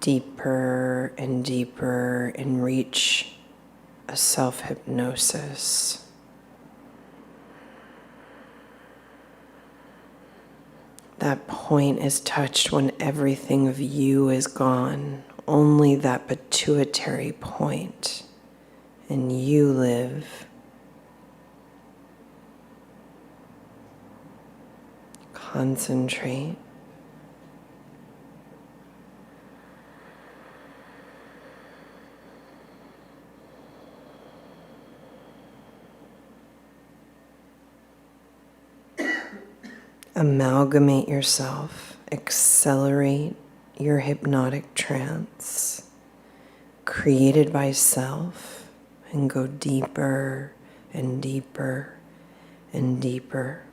Deeper and deeper and reach a self-hypnosis. That point is touched when everything of you is gone, only that pituitary point, and you live. Concentrate. Amalgamate yourself, accelerate your hypnotic trance created by self, and go deeper and deeper and deeper.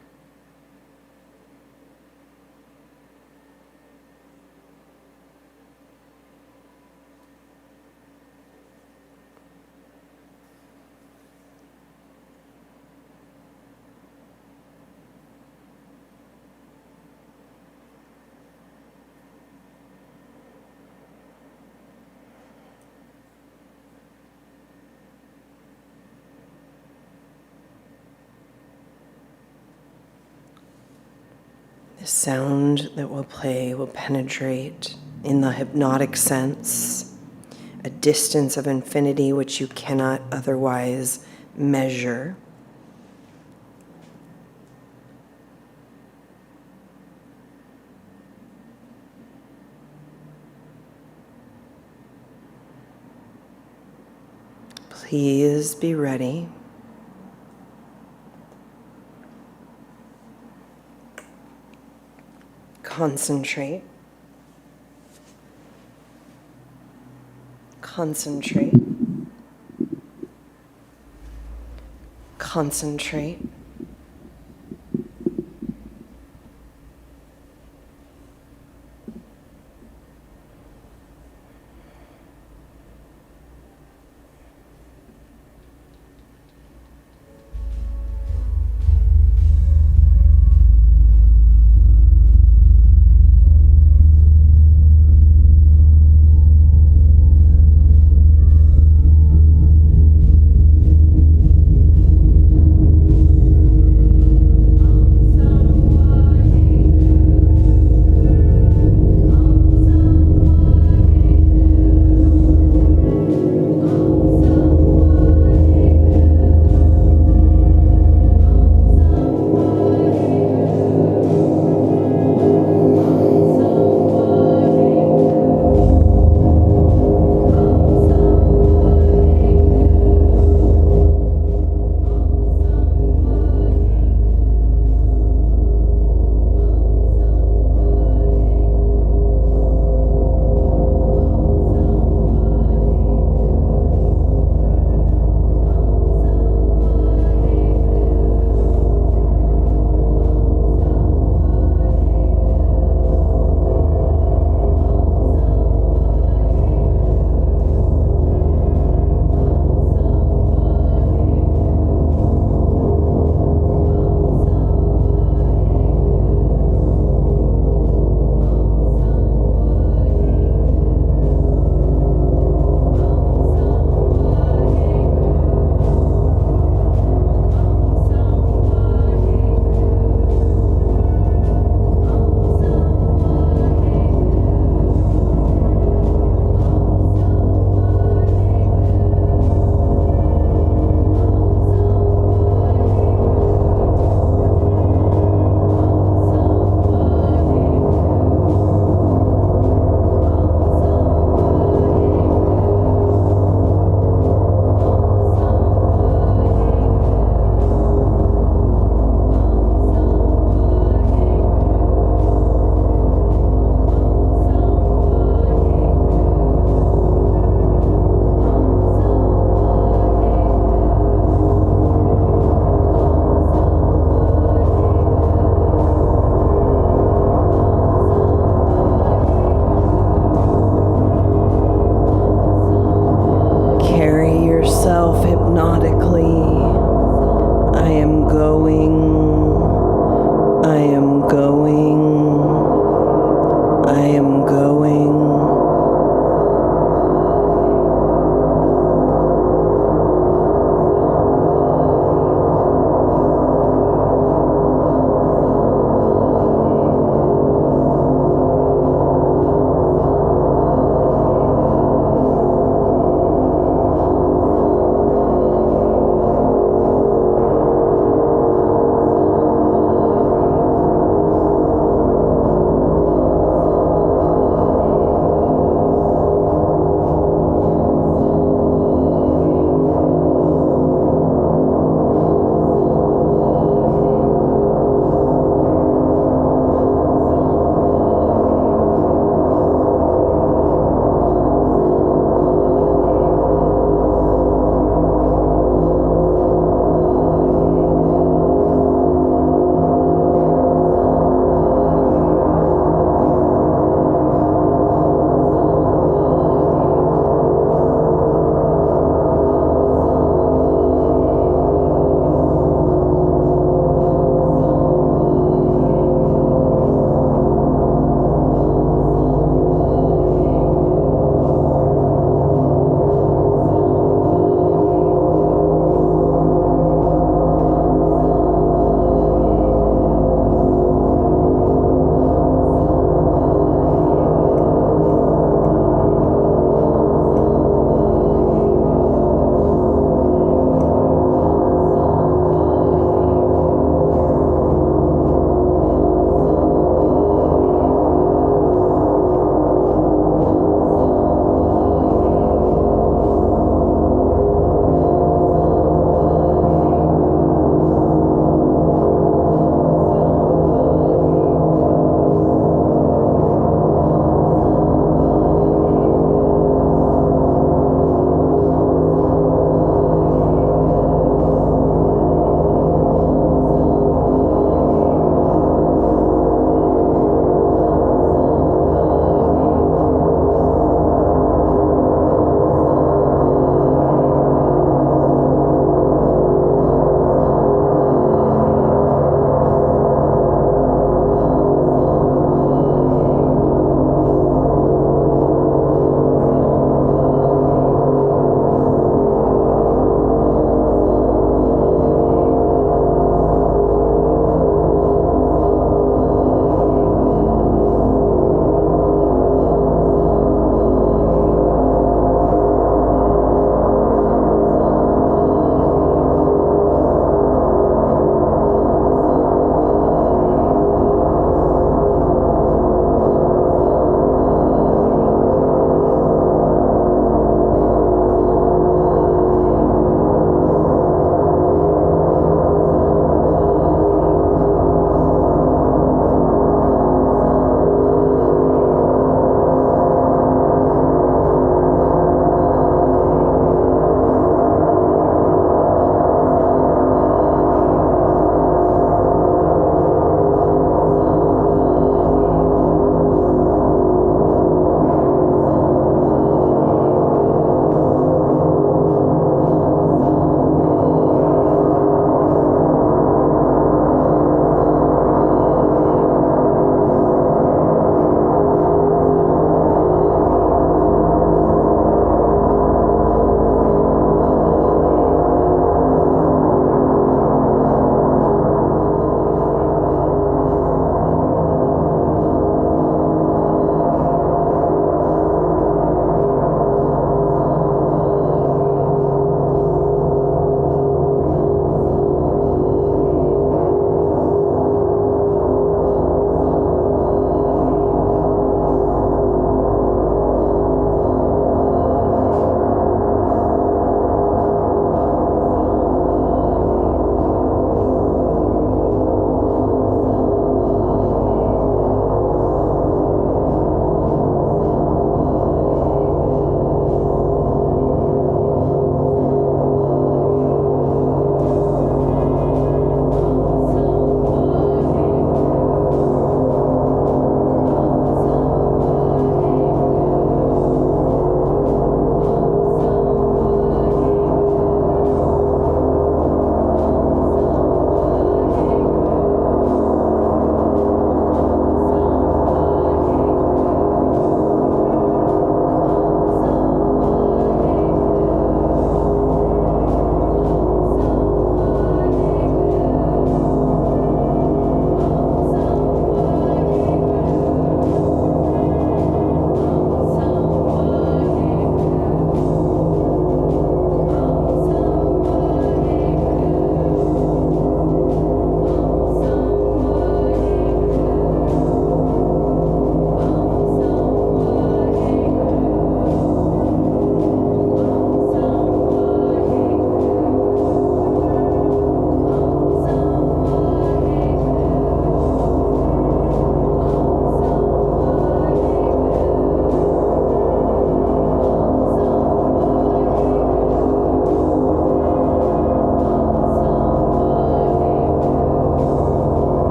sound that will play will penetrate in the hypnotic sense, a distance of infinity which you cannot otherwise measure. Please be ready. Concentrate. Concentrate. Concentrate.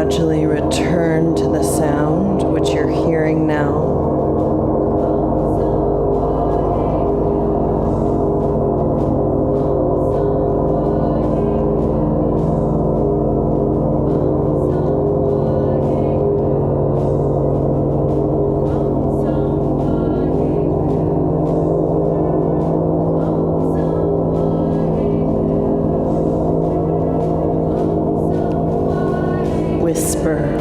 gradually return to the sound which you're hearing now. Whisper.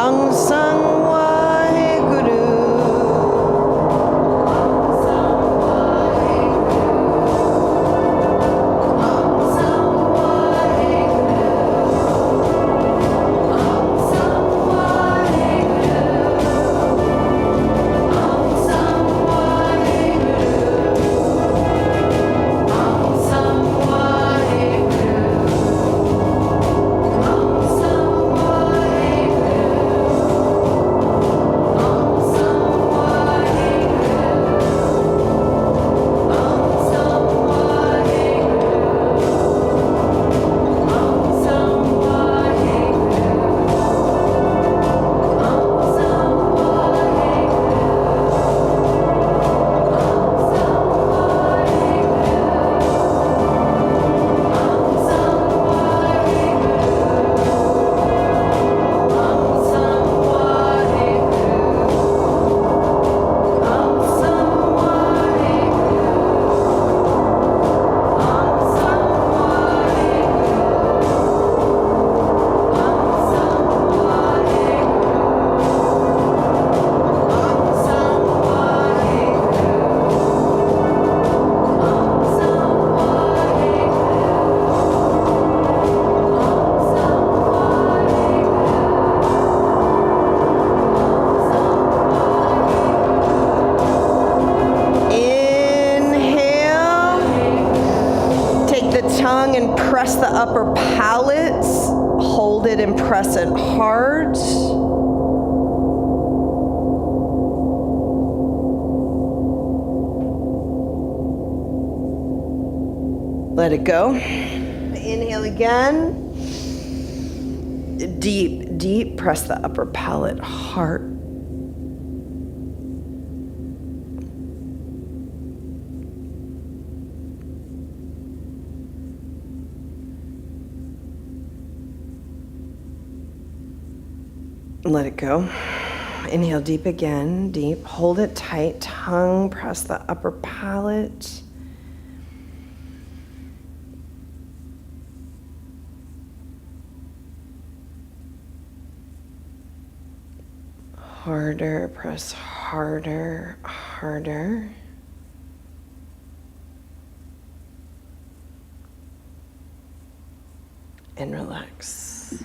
Ang Sang Waheguru. Tongue and press the upper palate. Hold it and press it hard. Let it go. Inhale again. Deep, deep. Press the upper palate hard. Let it go. Inhale deep again, deep. Hold it tight. Tongue, press the upper palate. Harder, press harder, harder. And relax.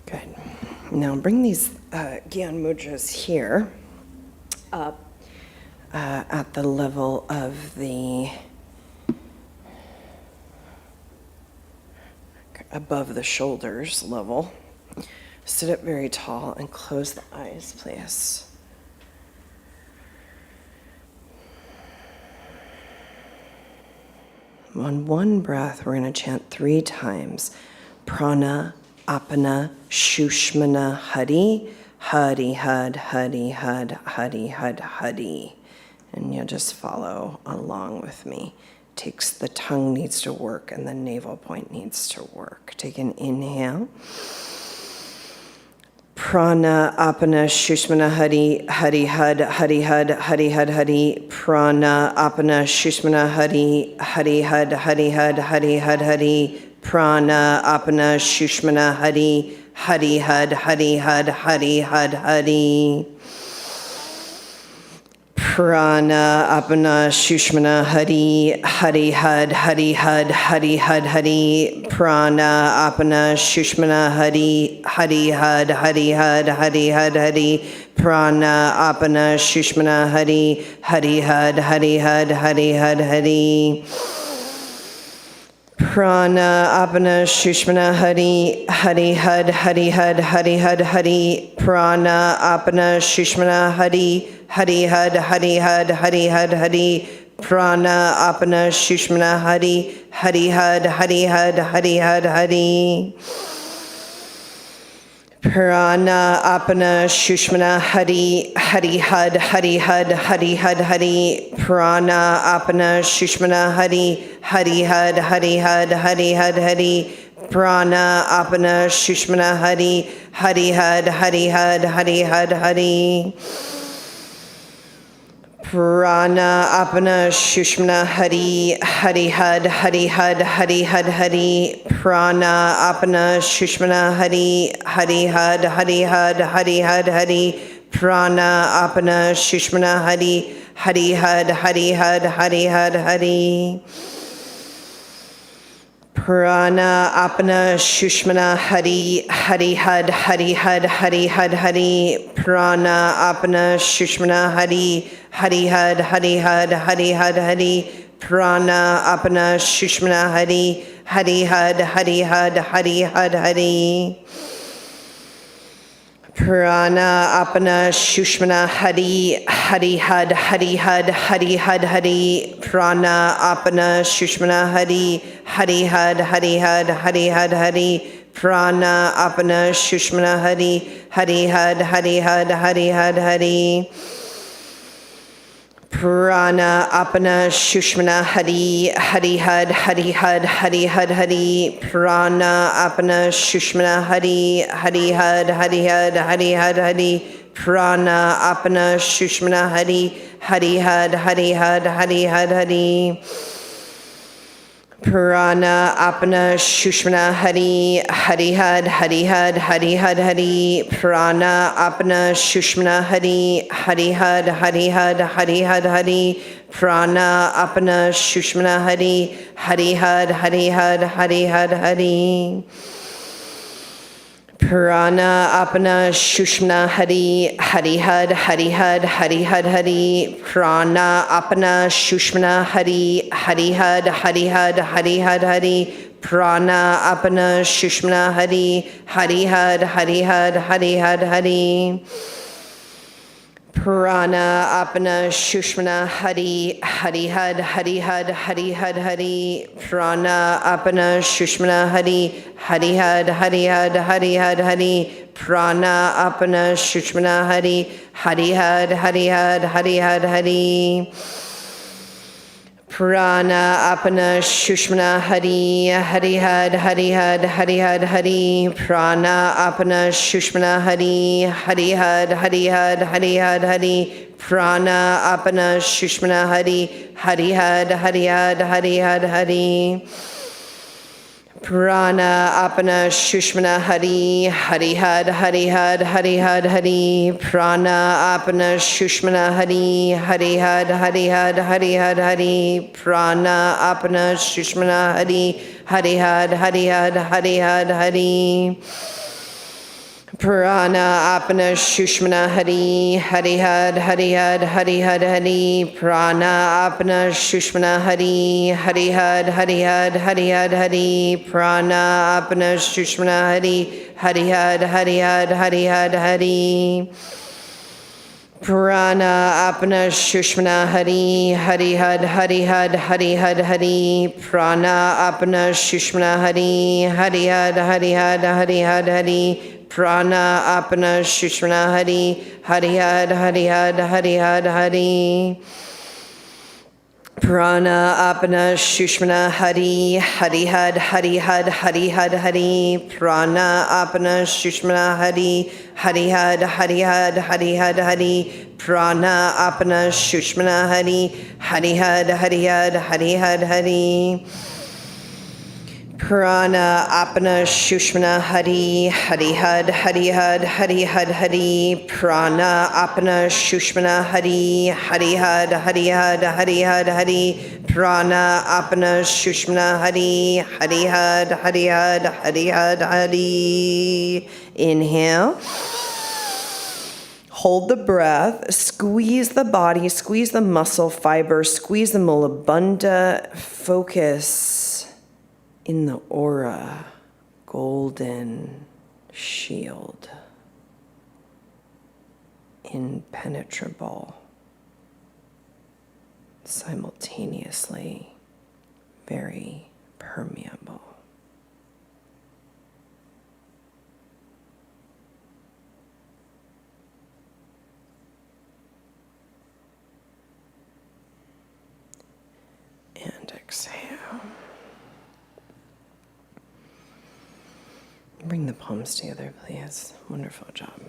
Good. Now bring these Gyan mudras here up at the level of the, above the shoulders level. Sit up very tall and close the eyes, please. On one breath, we're going to chant 3 times. Prana, Apana, Shushmana, Hari, Hari, Had, Hari, Had, Hari, Had, Hari. And you'll just follow along with me. The tongue needs to work and the navel point needs to work. Take an inhale. Prana, Apana, Shushmana, Hari, Hari, Had, Hari, Had, Hari, Had, Hari. Prana, Apana, Shushmana, Hari, Hari, Had, Hari, Had, Hari, Had, Hari. Prana, Apana, Shushmana, Hari, Hari, Had, Hari, Had, Hari, Had, Hari. Prana, Apana, Shushmana, Hari, Hari, Had, Hari, Had, Hari, Had, Hari. Prana, Apana, Shushmana, Hari, Hari, Had, Hari, Had, Hari, Had, Hari. Prana, Apana, Shushmana, Hari, Hari, Had, Hari, Had, Hari, Had, Hari. Prana, Apana, Shushmana, Hari, Hari, Had, Hari, Had, Hari, Had, Hari. Prana, Apana, Shushmana, Hari, Hari, Had, Hari, Had, Hari, Had, Hari. Prana, Apana, Shushmana, Hari, Hari, Had, Hari, Had, Hari, Had, Hari. Prana, Apana, Shushmana, Hari, Hari, Had, Hari, Had, Hari, Had, Hari. Prana, Apana, Shushmana, Hari, Hari, Had, Hari, Had, Hari, Had, Hari. Prana, Apana, Shushmana, Hari, Hari, Had, Hari, Had, Hari, Had, Hari. Prana apana shushmana hari hari had hari had hari had hari. Prana apana shushmana hari hari had hari had hari had hari. Prana apana shushmana hari hari had hari had hari had hari. Prana apana shushmana hari hari had hari had hari had hari. Prana apana shushmana hari hari had hari had hari had hari. Prana apana shushmana hari hari had hari had hari had hari. Prana apana shushmana hari hari had hari had hari had hari. Prana apana shushmana hari hari had hari had hari had hari. Prana apana shushmana hari hari had hari had hari had hari. Prana apana shushmana hari hari had hari had hari had hari. Prana apana shushmana hari hari had hari had hari had hari. Prana apana shushmana hari hari had hari had hari had hari. Prana apana shushmana hari hari had hari had hari had hari. Prana apana shushmana hari hari had hari had hari had hari. Prana apana shushmana hari hari had hari had hari had hari. Prana apana shushmana hari hari had hari had hari had hari. Prana apana shushmana hari hari had hari had hari had hari. Prana apana shushmana hari hari had hari had hari had hari. Prana apana shushmana hari hari had hari had hari had hari. Prana apana shushmana hari hari had hari had hari had hari. Prana apana shushmana hari hari had hari had hari had hari. Prana apana shushmana hari hari had hari had hari had hari. Prana apana shushmana hari hari had hari had hari had hari. Prana apana shushmana hari hari had hari had hari had hari. Prana apana shushmana hari hari had hari had hari had hari. Prana apana shushmana hari hari had hari had hari had hari. Prana apana shushmana hari hari had hari had hari had hari. Prana apana shushmana hari hari had hari had hari had hari. Prana apana shushmana hari hari had hari had hari had hari. Prana apana shushmana hari hari had hari had hari had hari. Prana apana shushmana hari hari had hari had hari had hari. Prana apana shushmana hari hari had hari had hari had hari. Prana apana shushmana hari hari had hari had hari had hari. Prana apana shushmana hari hari had hari had hari had hari. Prana apana shushmana hari hari had hari had hari had hari. Prana apana shushmana hari hari had hari had hari had hari. Prana apana shushmana hari hari had hari had hari had hari. Prana apana shushmana hari hari had hari had hari had hari. Prana apana shushmana hari hari had hari had hari had hari. Inhale. Hold the breath, squeeze the body, squeeze the muscle fiber, squeeze the mulabandha. Focus in the aura, golden shield, impenetrable, simultaneously very permeable. And exhale. Bring the palms together, please. Wonderful job.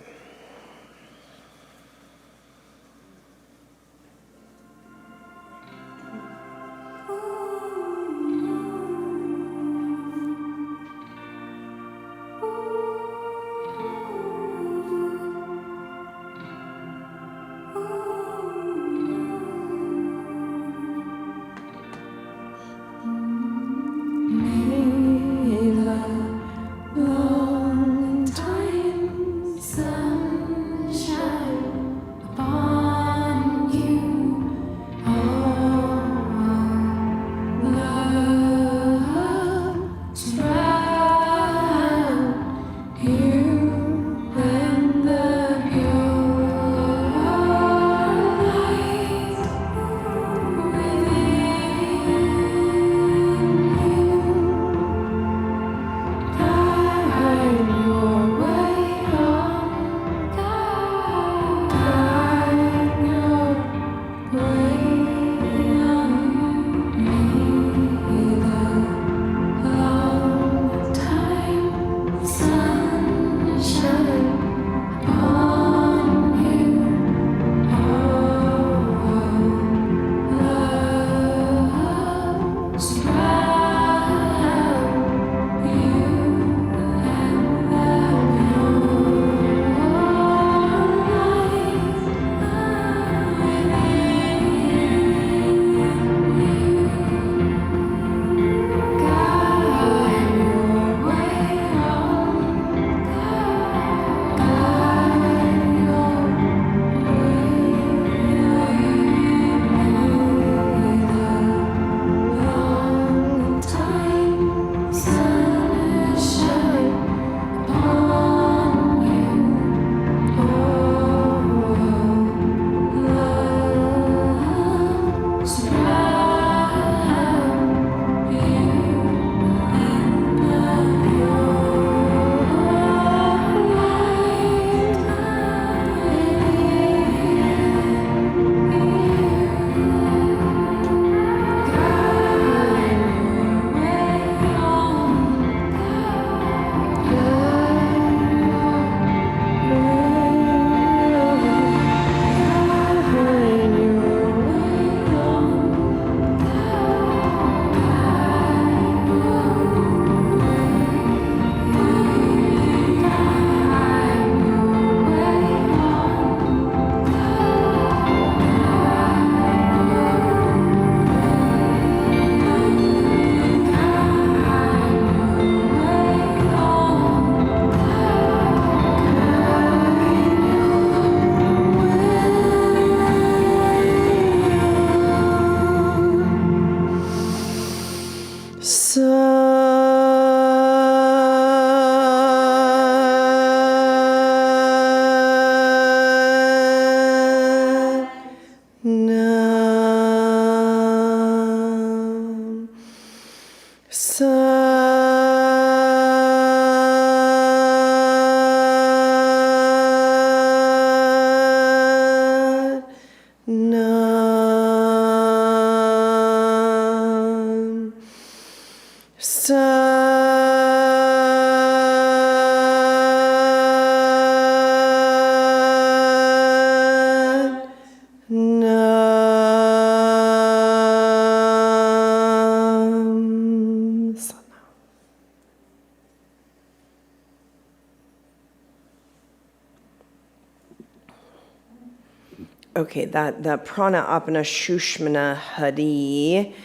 Okay, that prana apana shushmana hari,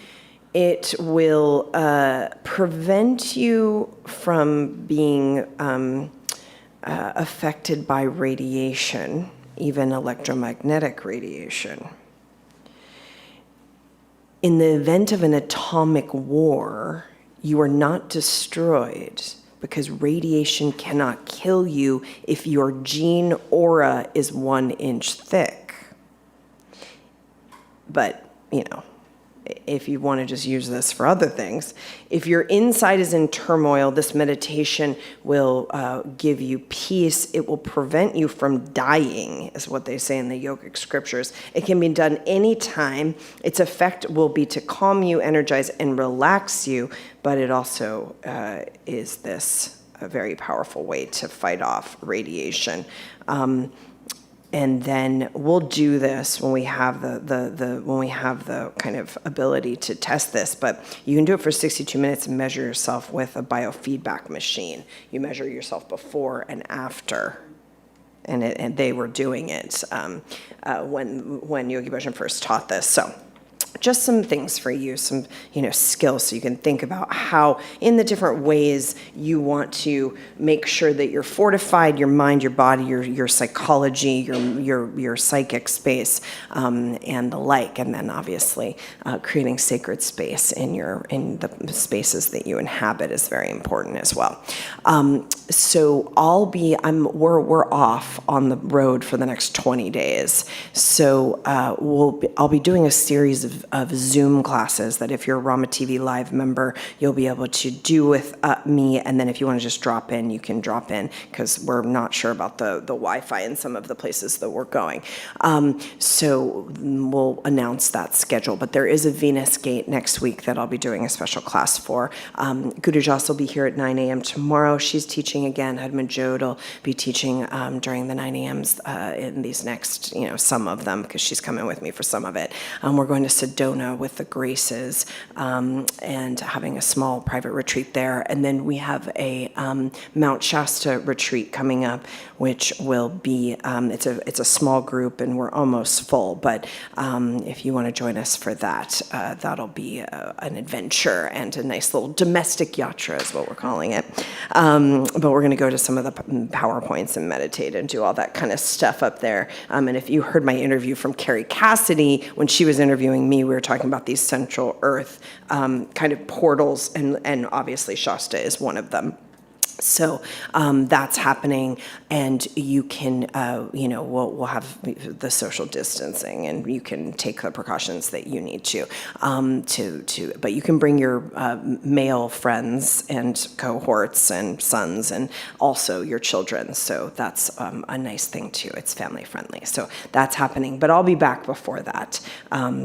it will prevent you from being affected by radiation, even electromagnetic radiation. In the event of an atomic war, you are not destroyed because radiation cannot kill you if your gene aura is 1 inch thick. But, you know, if you want to just use this for other things, if your inside is in turmoil, this meditation will give you peace. It will prevent you from dying, is what they say in the yogic scriptures. It can be done anytime. Its effect will be to calm you, energize, and relax you, but it also is this a very powerful way to fight off radiation. And then we'll do this when we have the kind of ability to test this. But you can do it for 62 minutes and measure yourself with a biofeedback machine. You measure yourself before and after. And they were doing it when Yogi Bhajan first taught this. So just some things for you, some skills, so you can think about how, in the different ways you want to make sure that you're fortified, your mind, your body, your psychology, your psychic space, and the like, and then obviously creating sacred space in the spaces that you inhabit is very important as well. So we're off on the road for the next 20 days. So I'll be doing a series of Zoom classes that if you're a Rama TV Live member, you'll be able to do with me. And then if you want to just drop in, you can drop in, because we're not sure about the Wi-Fi in some of the places that we're going. So we'll announce that schedule. But there is a Venus Gate next week that I'll be doing a special class for. Guru Jas will be here at 9 a.m. tomorrow. She's teaching again. Hadma Jod will be teaching during the 9 a.m.s in these next, some of them, because she's coming with me for some of it. We're going to Sedona with the Graces and having a small private retreat there. And then we have a Mount Shasta retreat coming up, which will be, it's a small group and we're almost full, but if you want to join us for that, that'll be an adventure and a nice little domestic yatra is what we're calling it. But we're going to go to some of the PowerPoints and meditate and do all that kind of stuff up there. And if you heard my interview from Carrie Cassidy, when she was interviewing me, we were talking about these Central Earth kind of portals, and obviously Shasta is one of them. So that's happening, and you can, we'll have the social distancing, and you can take the precautions that you need to, but you can bring your male friends and cohorts and sons, and also your children. So that's a nice thing too. It's family friendly. So that's happening, but I'll be back before that.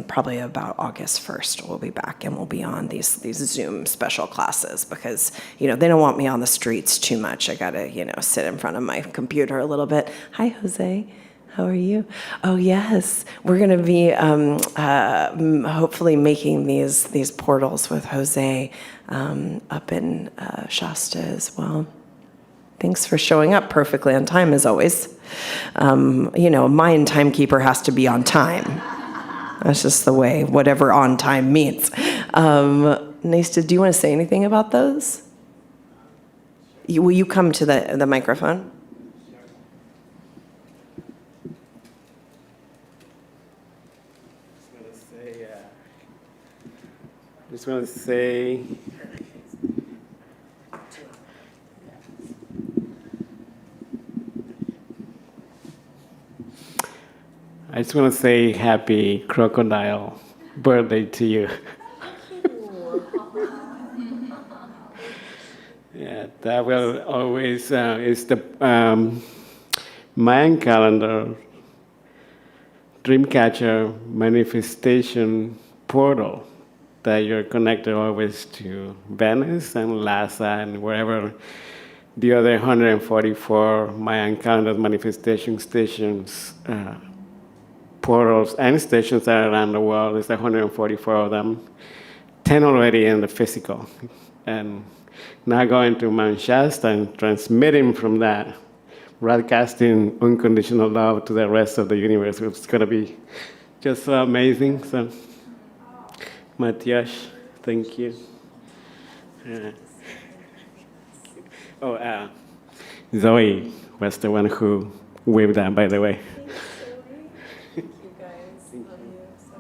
Probably about August 1st, we'll be back, and we'll be on these Zoom special classes because they don't want me on the streets too much. I gotta, sit in front of my computer a little bit. Hi, Jose. How are you? Oh, yes. We're gonna be hopefully making these portals with Jose up in Shasta as well. Thanks for showing up perfectly on time, as always. Mayan timekeeper has to be on time. That's just the way whatever on time means. Nesta, do you want to say anything about those? Will you come to the microphone? Just want to say I just want to say happy crocodile birthday to you. Yeah, that will always is the Mayan calendar dreamcatcher manifestation portal that you're connected always to Venice and Lhasa and wherever the other 144 Mayan calendar manifestation stations, portals and stations that are around the world. There's 144 of them, 10 already in the physical. And now going to Mount Shasta and transmitting from that, broadcasting unconditional love to the rest of the universe. It's going to be just so amazing. So, Matthias, thank you. Zoe was the one who waved that, by the way. Thank you guys. Love you so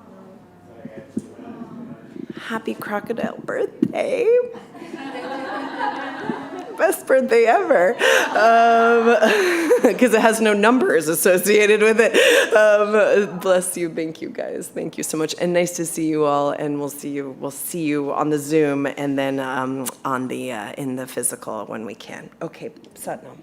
much. Happy crocodile birthday. Best birthday ever. Because it has no numbers associated with it. Bless you. Thank you, guys. Thank you so much. And nice to see you all. And we'll see you on the Zoom and then on the in the physical when we can. Okay, Satnam.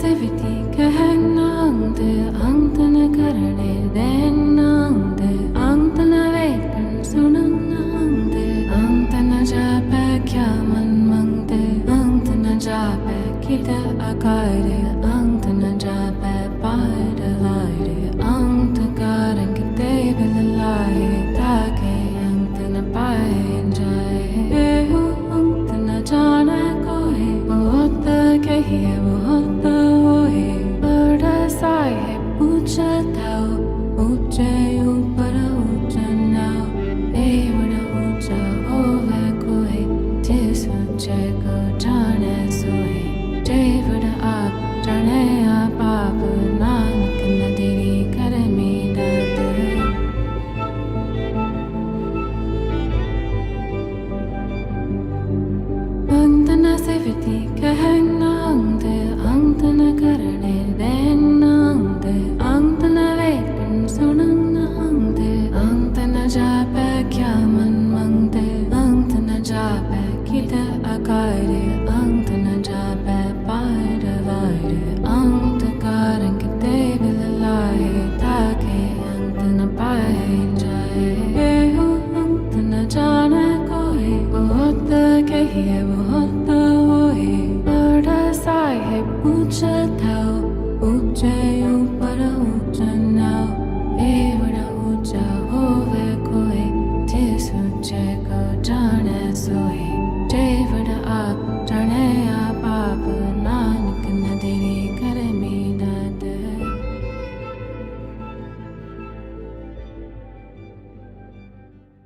सिवती कहनांग अंत न करने देनांग अंत न weapon सुनांग अंत न जापे क्या मन मंग अंत न जापे किद आकार अंत न जापे पार लाए अंत कारण के देवल लाए ताके अंत न पाए जाए अंत न जाने कोई बहुत कहिए बहुत होए बड़ा साए पूछता ऊंचे ऊपर ऊंचा नाव बड़ा ऊंचा होवे कोई जिस ऊंचे को जाने सोए जय बड़ा आप जाने आप आप नानक न तेरी कर मेरा अंत न सिवती कहनांग अंत न करने देनांग अंत न वेपन सुनांग अंत न जापे